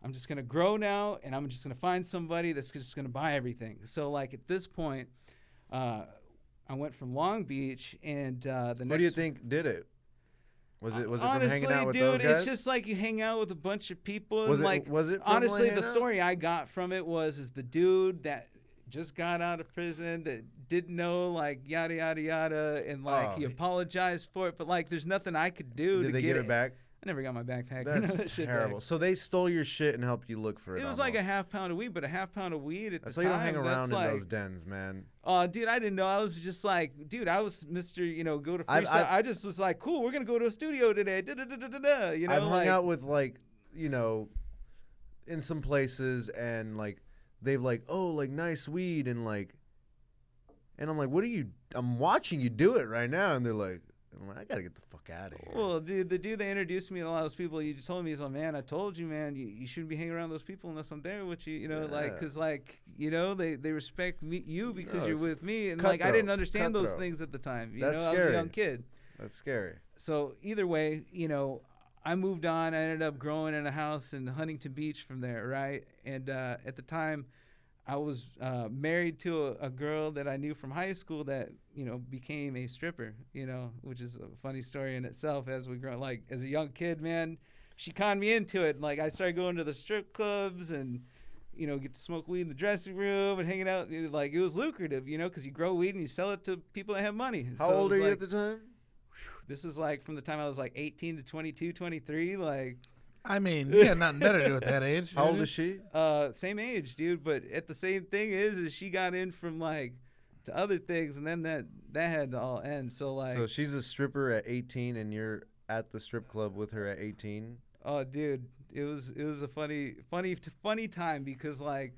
I'm just going to grow now, and I'm just going to find somebody that's just going to buy everything. So, like, at this point, I went from Long Beach, and the next... What do you think did it? Was it honestly, from hanging out with dude, those guys? it's just like you hang out with a bunch of people. Was and it, like, was it from honestly, hanging the out? story I got from it is the dude that just got out of prison that didn't know, like, yada, yada, yada, and, like, he apologized for it, but, like, there's nothing I could do to Did they give it back? I never got my backpack. That's terrible. So they stole your shit and helped you look for it. It was almost. like a half pound of weed, but a half pound of weed at That's the why time. you don't hang around in like, those dens, man. Oh, dude, I didn't know. I was just like, dude, I was Mr. Go to freestyle. I just was like, cool, we're gonna go to a studio today. I've hung out with like, in some places, and like they've like, oh, like nice weed, and I'm like, what are you? I'm watching you do it right now, and they're like. I'm like, I gotta get the fuck out of here. Well, dude, the dude that introduced me to a lot of those people, you just told me, he's like, man, I told you, man, you shouldn't be hanging around those people unless I'm there with you, like, because, like, they respect you because you're with me, and like, I didn't understand those things at the time. That's scary. I was a young kid. That's scary. So either way, I moved on. I ended up growing in a house in Huntington Beach from there, right? And at the time, I was married to a girl that I knew from high school that, became a stripper, which is a funny story in itself as we grow. Like, as a young kid, man, she conned me into it. Like, I started going to the strip clubs and, get to smoke weed in the dressing room and hanging out. Like, it was lucrative, because you grow weed and you sell it to people that have money. How old are you at the time? This is like from the time I was like 18 to 22, 23, like I mean, you had nothing better to do at that age. How old is she? Same age, dude. But at the same thing is she got in from like to other things, and then that had to all end. So like, So she's a stripper at 18, and you're at the strip club with her at 18. oh, dude, it was a funny time because like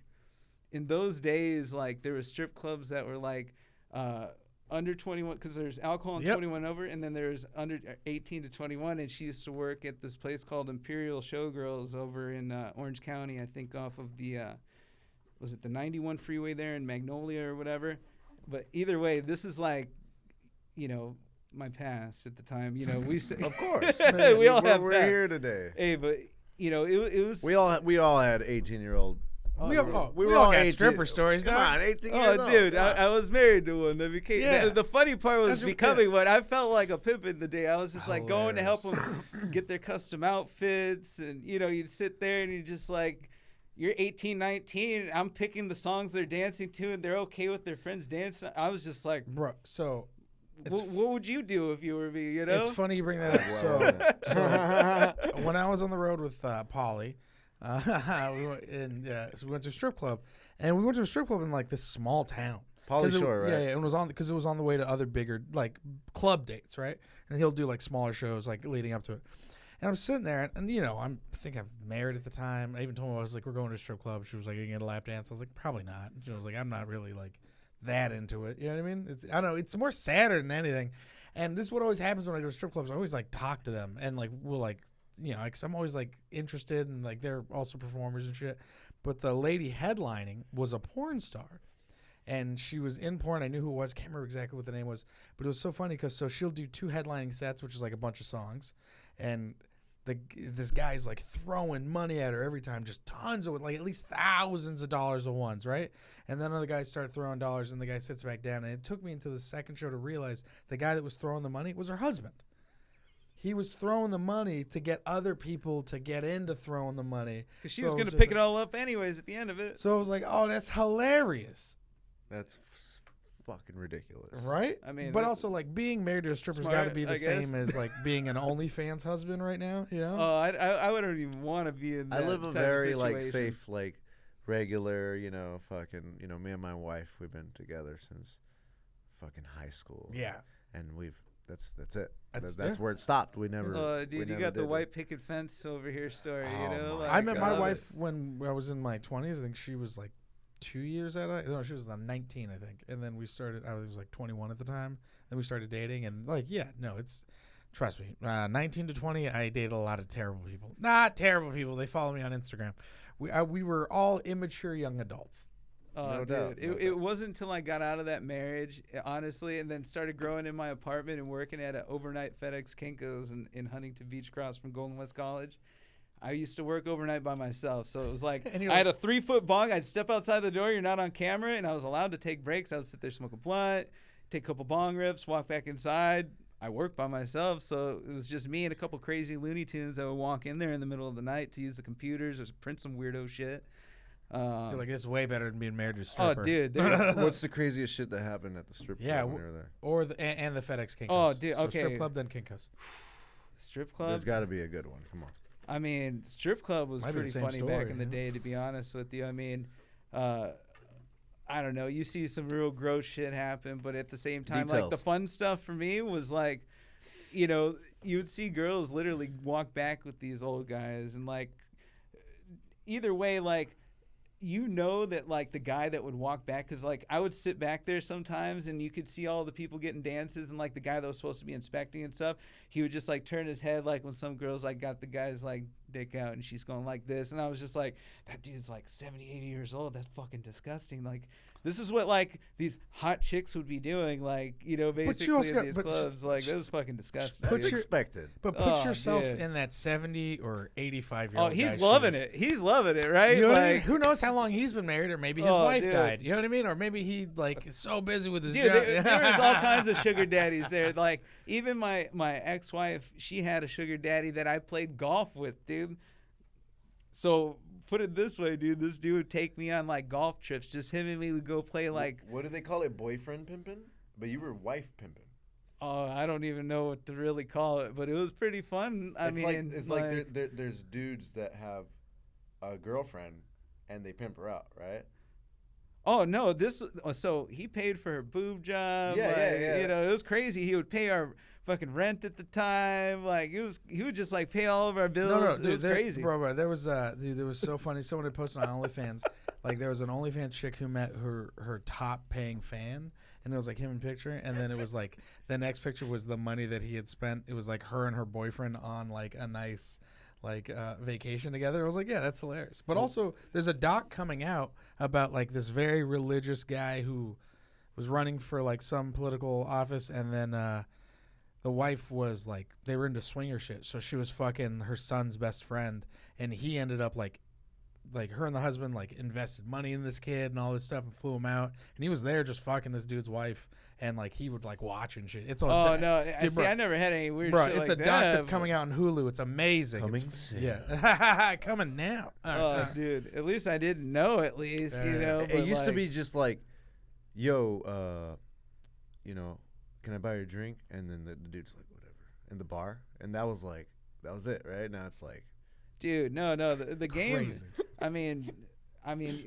in those days, like there were strip clubs that were like under 21 because there's alcohol and 21 over, and then there's under 18 to 21. And she used to work at this place called Imperial Showgirls over in Orange County, I think, off of the was it the 91 freeway there in Magnolia or whatever. But either way, this is like, my past at the time. We Of course. we all have We're that. here today. Hey, but it was. We all had 18-year-old. We all got stripper stories. Come on, 18 years Oh, old. dude, Come on. I was married to one that became. Yeah. The funny part was That's what- becoming one. I felt like a pimp in the day. I was just like going to help them get their custom outfits, and you'd sit there and you're just like, you're 18, 19. I'm picking the songs they're dancing to, and they're okay with their friends dancing. I was just like, Bro, so what would you do if you were me? it's funny you bring that up. So when I was on the road with Polly, so we went to a strip club, and we went to a strip club in like this small town. Pauly Shore, right? Yeah, and it was because it was on the way to other bigger like club dates, right? And he'll do like smaller shows like leading up to it. And I'm sitting there, and I think I'm married at the time. I even told her I was like, we're going to a strip club. She was like, "Are you gonna get a lap dance?" I was like, "Probably not." And she was like, "I'm not really like that into it." You know what I mean? I don't know. It's more sadder than anything. And this is what always happens when I go to strip clubs. I always like talk to them, and like we'll like because I'm always like interested, and like they're also performers and shit. But the lady headlining was a porn star. And she was in porn. I knew who it was. Can't remember exactly what the name was. But it was so funny because she'll do 2 headlining sets, which is like a bunch of songs. And this guy's like throwing money at her every time, just tons of like at least thousands of dollars at once, right? And then other guys start throwing dollars, and the guy sits back down. And it took me until the second show to realize the guy that was throwing the money was her husband. He was throwing the money to get other people to get into throwing the money. Because she was going to pick it all up anyways at the end of it. So I was like, oh, that's hilarious. That's fucking ridiculous. Right? I mean, but also like being married to a stripper's got to smart, be the I same guess. as like being an OnlyFans husband right now, Oh, I wouldn't even want to be in that I live a type very of like situation. safe, like regular, fucking, me and my wife, we've been together since fucking high school. Yeah. And that's it. That's That's where it stopped. We never. Dude, we you never got the did white picket fence over here story, Oh, my Like, I met my love wife it. when I was in my 20s. I think she was like 2 years out of it. No, she was 19, I think. And then we started, I was like 21 at the time. Then we started dating. And like, trust me, 19 to 20, I dated a lot of terrible people. Not terrible people. They follow me on Instagram. We were all immature young adults. No Dude, doubt, no it doubt. wasn't until I got out of that marriage, honestly, and then started growing in my apartment and working at an overnight FedEx Kinko's in Huntington Beach across from Golden West College. I used to work overnight by myself, so it was like And you're I had a 3-foot bong. I'd step outside the door. You're not on camera, and I was allowed to take breaks. I would sit there, smoke a blunt, take a couple bong rips, walk back inside. I worked by myself, so it was just me and a couple crazy Looney Tunes that would walk in there in the middle of the night to use the computers or print some weirdo shit. You're like, this is way better than being married to a Oh, stripper. dude. What's the craziest shit that happened at the strip club Yeah, when you were there? Or and the FedEx Kinko's. Oh, dude, So okay. strip club, then Kinko's. Strip club? There's got to be a good one. Come on. I mean, strip club was Might be the pretty same funny back story, in the yeah. day, to be honest with you. I mean, I don't know. You see some real gross shit happen, but at the same time, like the Details. fun stuff for me was like, you would see girls literally walk back with these old guys, and like, either way, like, that like the guy that would walk back, because like I would sit back there sometimes and you could see all the people getting dances, and like the guy that was supposed to be inspecting and stuff, he would just like turn his head like when some girls like got the guy's like dick out and she's going like this, and I was just like, that dude's like 70, 80 years old. That's fucking disgusting. Like, this is what like these hot chicks would be doing, like, basically also in got- these but clubs. Like, that was fucking disgusting. put That's dude. expected. But put Oh, yourself dude. in that 70 or 85 year Oh, old. he's loving it. He's loving it, right? You know what I mean? Like, Who knows how long he's been married, or maybe his Oh, wife dude. died. You know what I mean? Or maybe he like is so busy with his Dude, job. there was all kinds of sugar daddies there. Like, even my ex-wife, she had a sugar daddy that I played golf with, dude. So put it this way, dude. This dude would take me on like golf trips. Just him and me would go play like. What do they call it? Boyfriend pimping? But you were wife pimping. Oh, I don't even know what to really call it, but it was pretty fun. It's like there's dudes that have a girlfriend and they pimp her out, right? Oh no, so he paid for her boob job. Yeah. You know, it was crazy. He would pay our fucking rent at the time. Like he would just like pay all of our bills. No, it dude, was crazy. Bro, there was so funny. Someone had posted on OnlyFans, like there was an OnlyFans chick who met her top paying fan, and it was like him in picture, and then it was like the next picture was the money that he had spent. It was like her and her boyfriend on like a nice vacation together. I was like, yeah, that's hilarious. But also there's a doc coming out about like this very religious guy who was running for like some political office, and then the wife was like, they were into swinger shit, so she was fucking her son's best friend, and he ended up like her and the husband like invested money in this kid and all this stuff and flew him out, and he was there just fucking this dude's wife, and like he would like watch and shit. It's all Dude, I never had any weird shit it's like a doc that, that's coming out on Hulu. It's amazing. Coming soon. Yeah. Coming now. Dude, at least I didn't know, at least, you know. It used to be just like, yo, you know, can I buy your drink? And then the dude's like, whatever, in the bar. And that was it, right? Now it's like, dude, no, the game. Crazy. I mean,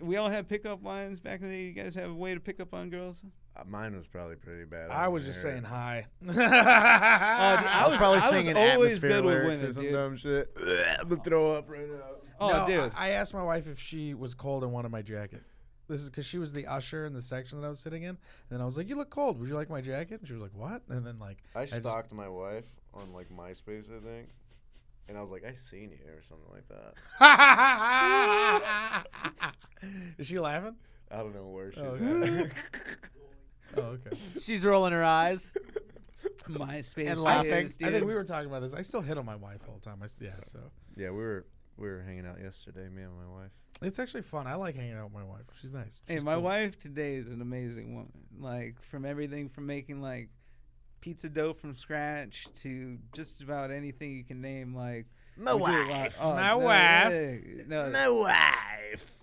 we all had pickup lines back in the day. You guys have a way to pick up on girls? mine was probably pretty bad. I was just saying hi. I was probably singing always atmosphere good with lyrics women, or some dude. dumb shit. I'm gonna throw up right now. Oh, No, dude. I asked my wife if she was cold and wanted my jacket. This is because she was the usher in the section that I was sitting in. And I was like, "You look cold. Would you like my jacket?" And she was like, "What?" And then like I stalked my wife on like MySpace, I think, and I was like, "I seen you" or something like that. Is she laughing? I don't know where she's Okay. at. Oh, okay. She's rolling her eyes. MySpace. And laughing. I think we were talking about this. I still hit on my wife all the time. So Yeah, we were hanging out yesterday, me and my wife. it's actually fun. I like hanging out with my wife. She's nice. Hey, She's my cool. wife today is an amazing woman. Like, from everything from making like pizza dough from scratch to just about anything you can name. Like My we do a lot- wife. oh, My no, wife. hey, no, My wife.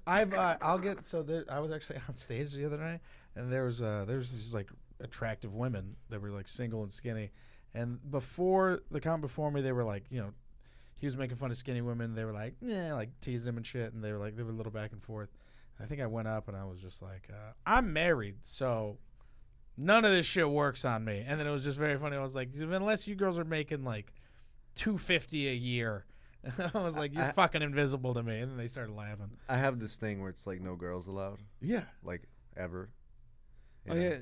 I'll get so there, I was actually on stage the other night, and there was these like attractive women that were like single and skinny, and before the count before me, they were like, you know, he was making fun of skinny women. They were like, yeah, like teasing him and shit, and they were a little back and forth. I think I went up and I was just like, I'm married, so none of this shit works on me. And then it was just very funny. I was like, unless you girls are making like $250 a year. I was like, you're fucking invisible to me. And then they started laughing. I have this thing where it's like no girls allowed, Yeah. like ever. You Oh know? yeah,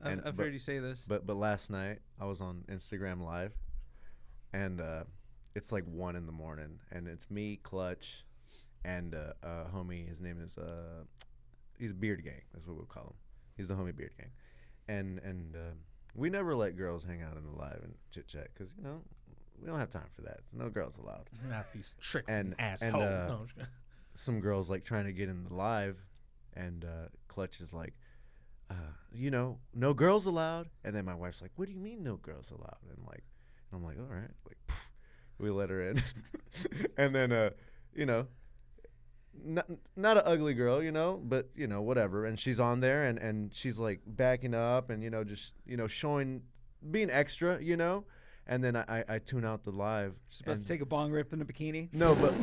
And- I've but- heard you say this. But last night I was on Instagram Live, and it's like 1 a.m, and it's me, Clutch, and a homie. His name is he's Beard Gang. That's what we'll call him. He's the homie Beard Gang, and we never let girls hang out in the live and chit chat because you know we don't have time for that. So no girls allowed. Not these trick And- assholes. and, No, I'm just kidding. Some girls like trying to get in the live, and Clutch is like, you know, no girls allowed. And then my wife's like, what do you mean no girls allowed? And I'm like, all right, like we let her in, and then you know, not an ugly girl, you know, but you know whatever. And she's on there, and she's like backing up, and you know just you know showing, being extra, you know. And then I tune out the live. She's about to take a bong rip in a bikini. No, but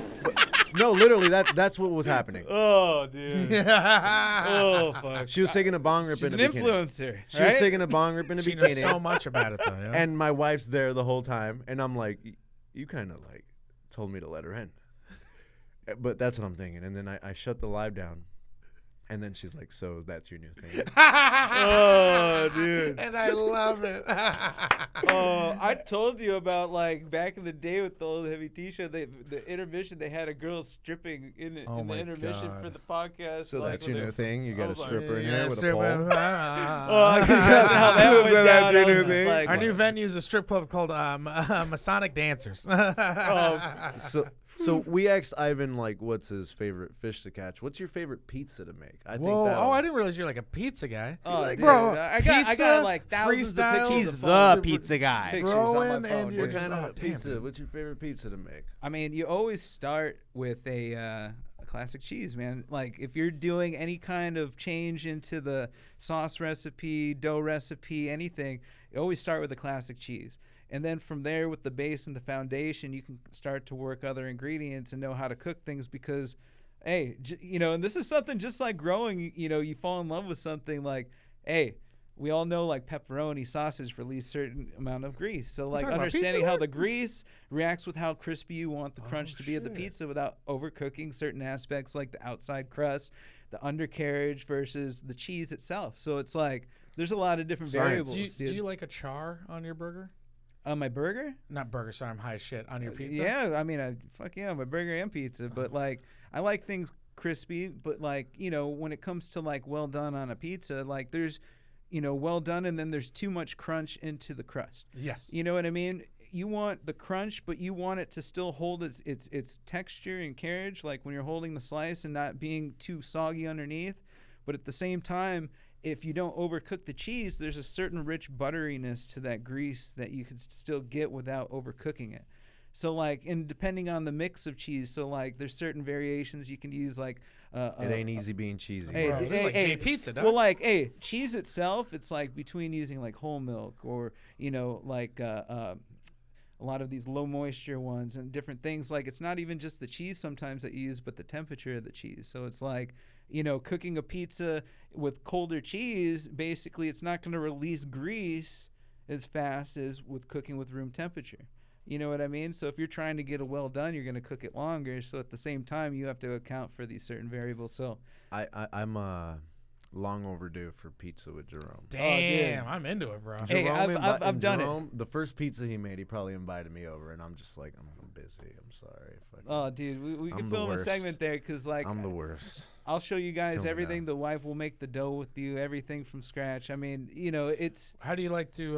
no, literally that's what was happening. Oh, dude. Oh, fuck. She was taking a bong rip She's in an a bikini. influencer. She was taking a bong rip in a She knows bikini. so much about it, though. Yeah? And my wife's there the whole time, and I'm like, you kind of like told me to let her in. But that's what I'm thinking. And then I shut the live down, and then she's like, so that's your new thing. Oh, dude. and I love it. Oh, I told you about like back in the day with the old heavy T-shirt. The intermission, they had a girl stripping in Oh the my intermission God. for the podcast. So like, that's your new thing? You got a was like, stripper in yeah, here with a pole? Oh, I can imagine how that went So that's down. your I was new just thing? like, Our new venue is a strip club called Masonic Dancers. So we asked Ivan, like, what's his favorite fish to catch? What's your favorite pizza to make? I think Whoa! that Oh, I didn't realize you're like a pizza guy. Oh, likes dude, Bro, I got pizza, like thousands of freestyle. pictures. He's of the phone. pizza guy. Pictures on Growing my and phone. you're What just- kind oh, of damn, pizza? dude. What's your favorite pizza to make? I mean, you always start with a classic cheese, man. Like if you're doing any kind of change into the sauce recipe, dough recipe, anything, you always start with a classic cheese. And then from there, with the base and the foundation, you can start to work other ingredients and know how to cook things because, hey, and this is something just like growing, you fall in love with something like, hey, we all know like pepperoni sausage release certain amount of grease. So like understanding how the grease reacts with how crispy you want the crunch to be of the pizza without overcooking certain aspects like the outside crust, the undercarriage versus the cheese itself. So it's like there's a lot of different variables. Do you like a char on your burger? My burger? Not burger, sorry, I'm high as shit. On your pizza? Yeah, I mean, my burger and pizza. But like I like things crispy, but like, when it comes to like well done on a pizza, like there's well done, and then there's too much crunch into the crust. Yes. You know what I mean? You want the crunch, but you want it to still hold its texture and carriage, like when you're holding the slice and not being too soggy underneath. But at the same time, if you don't overcook the cheese, there's a certain rich butteriness to that grease that you can still get without overcooking it. So like, and depending on the mix of cheese, so like there's certain variations you can use like it ain't easy being cheesy. Hey, this is like J Pizza, dog. Well, like, cheese itself, it's like between using like whole milk or like a lot of these low moisture ones and different things. Like it's not even just the cheese sometimes that you use, but the temperature of the cheese. So it's like cooking a pizza with colder cheese, basically it's not going to release grease as fast as with cooking with room temperature. You know what I mean? So if you're trying to get a well done, you're going to cook it longer. So at the same time, you have to account for these certain variables. So I'm long overdue for pizza with Jahrome. Damn, I'm into it, bro. Hey, I've done it. The first pizza he made, he probably invited me over, and I'm just like, I'm busy. I'm sorry. Oh, dude, we can film a segment there because, like, I'm the worst. I'll show you guys everything. The wife will make the dough with you, everything from scratch. I mean, it's. How do you like to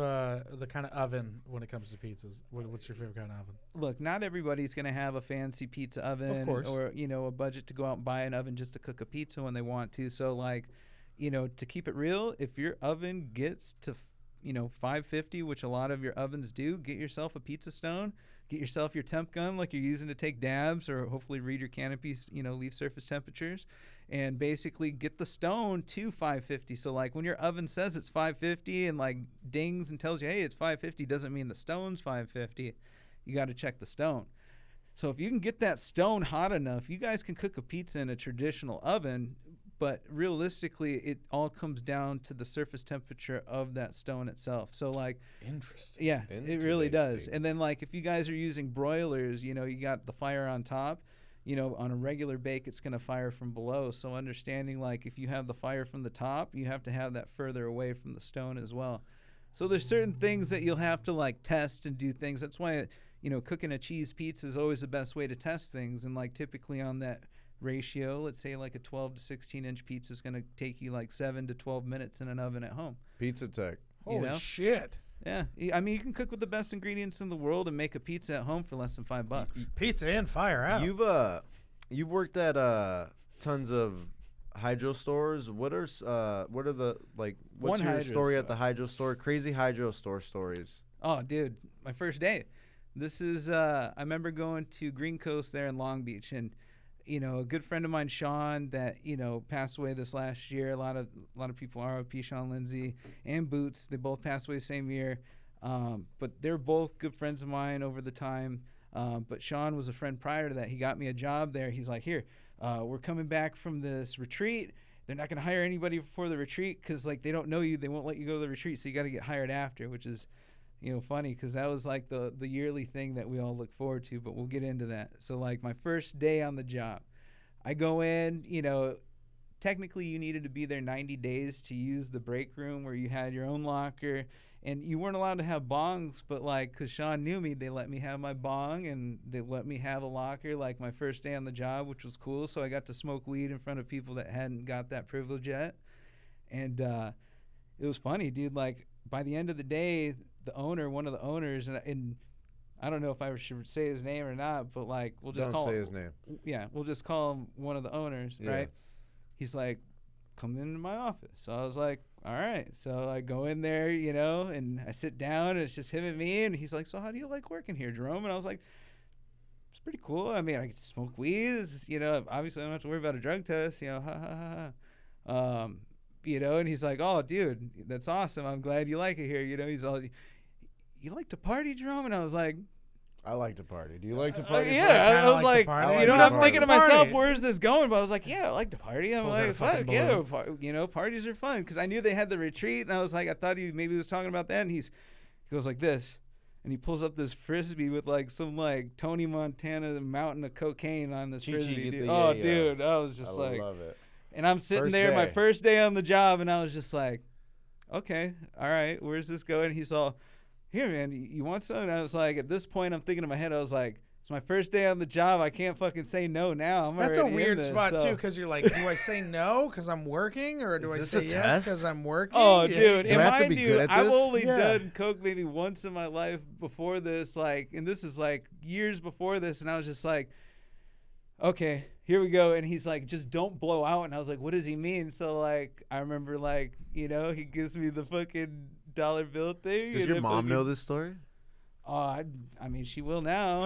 the kind of oven when it comes to pizzas? What's your favorite kind of oven? Look, not everybody's gonna have a fancy pizza oven, of course, or a budget to go out and buy an oven just to cook a pizza when they want to. So like, to keep it real, if your oven gets to 550, which a lot of your ovens do, get yourself a pizza stone. Get yourself your temp gun like you're using to take dabs or hopefully read your canopy's, leaf surface temperatures, and basically get the stone to 550. So like when your oven says it's 550 and like dings and tells you, hey, it's 550, doesn't mean the stone's 550. You got to check the stone. So if you can get that stone hot enough, you guys can cook a pizza in a traditional oven. But realistically, it all comes down to the surface temperature of that stone itself. So, like, interesting. Yeah, it really does. And then, like, if you guys are using broilers, you got the fire on top. On a regular bake, it's going to fire from below. So, understanding, like, if you have the fire from the top, you have to have that further away from the stone as well. So, there's certain things that you'll have to, like, test and do things. That's why, cooking a cheese pizza is always the best way to test things. And, like, typically on that ratio, let's say like a 12 to 16 inch pizza is going to take you like 7 to 12 minutes in an oven at home. Pizza tech. Holy shit. Yeah. I mean, you can cook with the best ingredients in the world and make a pizza at home for less than $5. Pizza and fire out. You've worked at tons of hydro stores. What are the, like, what's your story at the hydro store? Crazy hydro store stories. Oh, dude, my first day. This is I remember going to Green Coast there in Long Beach, and a good friend of mine, Sean, that passed away this last year. A lot of people, RIP Sean Lindsay and Boots, they both passed away the same year. But they're both good friends of mine over the time. But Sean was a friend prior to that. He got me a job there. He's like, here, we're coming back from this retreat. They're not going to hire anybody before the retreat because like they don't know you. They won't let you go to the retreat, so you got to get hired after, which is funny because that was like the yearly thing that we all look forward to, but we'll get into that. So like my first day on the job, I go in, technically you needed to be there 90 days to use the break room where you had your own locker, and you weren't allowed to have bongs, but like, cause Sean knew me, they let me have my bong and they let me have a locker like my first day on the job, which was cool. So I got to smoke weed in front of people that hadn't got that privilege yet. And it was funny, dude. Like by the end of the day, one of the owners, and I don't know if I should say his name or not, but like we'll just Don't say his name. Yeah, we'll just call him one of the owners, right? He's like, come into my office. So I was like, all right. So I go in there, and I sit down, and it's just him and me, and he's like, so how do you like working here, Jahrome? And I was like, it's pretty cool. I mean, I can smoke weed. You know, obviously I don't have to worry about a drug test. You know, ha ha ha. You know, and he's like, oh, dude, that's awesome. I'm glad you like it here. You know, he's all, you like to party, Jahrome? And I was like, I like to party. Do you like to party? Yeah, I was like, party. you know, I'm thinking to myself, Party. where's this going? But I was like, yeah, I like to party. I'm Pulls out a like, fucking fuck yeah, balloon. you know, parties are fun because I knew they had the retreat, and I was like, I thought he maybe was talking about that, and he goes like this, and he pulls up this frisbee with like some like Tony Montana mountain of cocaine on this frisbee. Dude. Yeah, dude, I was just I like, love it. and I'm sitting First there, my day. first day on the job, and I was just like, okay, all right, where's this going? He's all, here, man, you want some? And I was like, at this point, I'm thinking in my head, I was like, it's my first day on the job. I can't fucking say no now. That's a already in weird this, spot so. too, because you're like, do I say no because I'm working, or do I this say a yes test? because I'm working? Oh, Yeah. dude, Do and I have to mind be you, good at I've this? only Yeah. done coke maybe once in my life before this, like, and this is like years before this, and I was just like, okay, here we go. And he's like, just don't blow out. And I was like, what does he mean? So like, I remember like, you know, he gives me the fucking dollar bill thing. Does and your it mom fucking- know this story? I mean, she will now.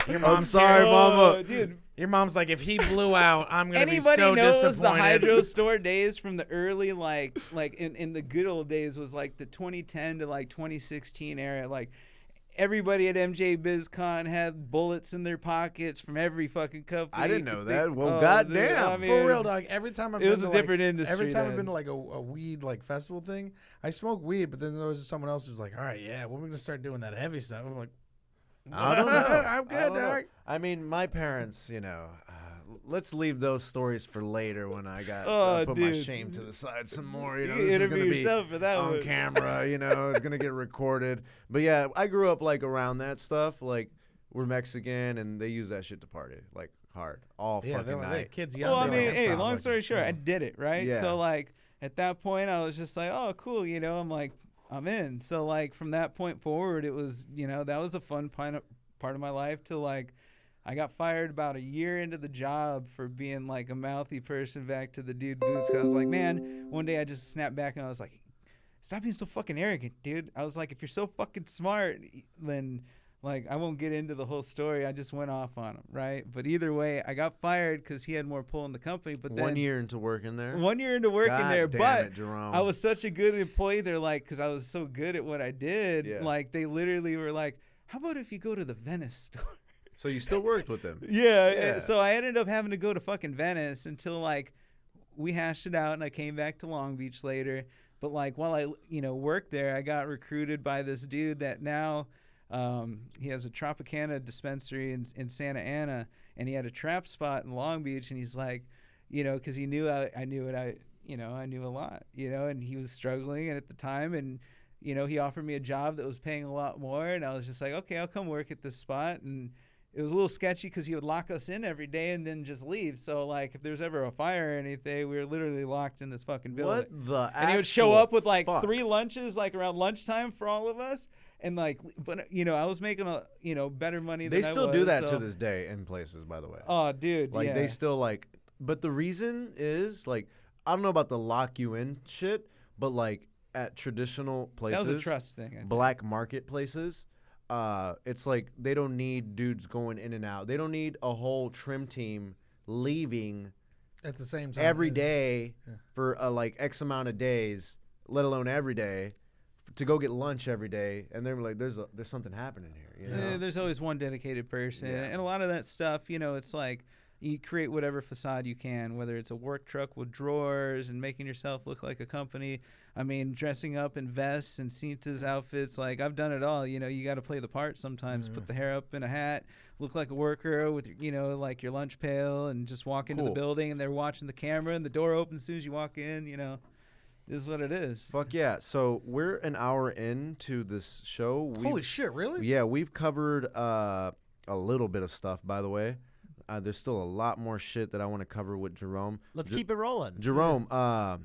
Your I'm mom's sorry, here. Mama. Dude. Your mom's like, if he blew out, I'm gonna be Anybody so knows the disappointed. hydro store days from the early like in the good old days was like the 2010 to like 2016 era. Like everybody at MJ BizCon had bullets in their pockets from every fucking company. I didn't know that. Well, dude, goddamn. I mean, For real, dog. Every time I've it been was to a like, different industry every time I've then. been to like a weed like festival thing, I smoke weed, but then there was someone else who's like, all right, yeah, when are we gonna start doing that heavy stuff? I'm like, I don't know. I'm I good, don't know. dog. I mean, my parents, you know, let's leave those stories for later when I got Oh, put my dude. shame to the side some more. You know, You this is interview gonna be yourself for that on one. camera. You know, it's gonna get recorded. But yeah, I grew up like around that stuff. Like we're Mexican, and they use that shit to party like hard all Yeah, fucking they're like, hey, night. kids young. Well, I they're mean, like, hey, "Stop," long like, story short, yeah. I did it, right? Yeah. So, like, at that point, I was just like, oh, cool, you know, I'm like, I'm in. So, like, from that point forward, it was, you know, that was a fun part of my life till, like, I got fired about a year into the job for being, like, a mouthy person back to the dude boots. 'Cause I was like, man, one day I just snapped back and I was like, stop being so fucking arrogant, dude. I was like, if you're so fucking smart, then... Like, I won't get into the whole story. I just went off on him, right? But either way, I got fired because he had more pull in the company. But then 1 year into working there. 1 year into working God there, damn but it, Jahrome. I was such a good employee. They're like, because I was so good at what I did, Yeah. like they literally were like, how about if you go to the Venice store? So you still worked with them. Yeah. Yeah. So I ended up having to go to fucking Venice until like we hashed it out and I came back to Long Beach later. But like while I, you know, worked there, I got recruited by this dude that now he has a Tropicana dispensary in Santa Ana, and he had a trap spot in Long Beach. And he's like, you know, because he knew I knew it. I knew a lot, you know, and he was struggling at the time. And, you know, he offered me a job that was paying a lot more. And I was just like, okay, I'll come work at this spot. And it was a little sketchy because he would lock us in every day and then just leave. So, like, if there's ever a fire or anything, we were literally locked in this fucking building. What the? And he would show actual up with, like, fuck? 3 lunches, like, around lunchtime for all of us. And, like, but, you know, I was making, better money than They I still was. do that so. to this day in places, by the way. Oh, dude, Like yeah. they still like, but the reason is like, I don't know about the lock you in shit, but like at traditional places, That was a trust thing. I think. black market places, it's like they don't need dudes going in and out. They don't need a whole trim team leaving At the same time, every yeah. day Yeah. for like X amount of days, let alone every day, to go get lunch every day. And they're like, there's something happening here. You know? There's always one dedicated person. Yeah. And a lot of that stuff, you know, it's like you create whatever facade you can, whether it's a work truck with drawers and making yourself look like a company. I mean, dressing up in vests and Cinta's outfits. Like, I've done it all. You know, you got to play the part sometimes. Put the hair up in a hat, look like a worker with, you know, like your lunch pail, and just walk into the Cool. building and they're watching the camera and the door opens as soon as you walk in, you know. This is what it is. Fuck yeah. So we're an hour into this show. Holy shit, really? Yeah, we've covered a little bit of stuff, by the way. There's still a lot more shit that I want to cover with Jahrome. Let's keep it rolling. Jahrome,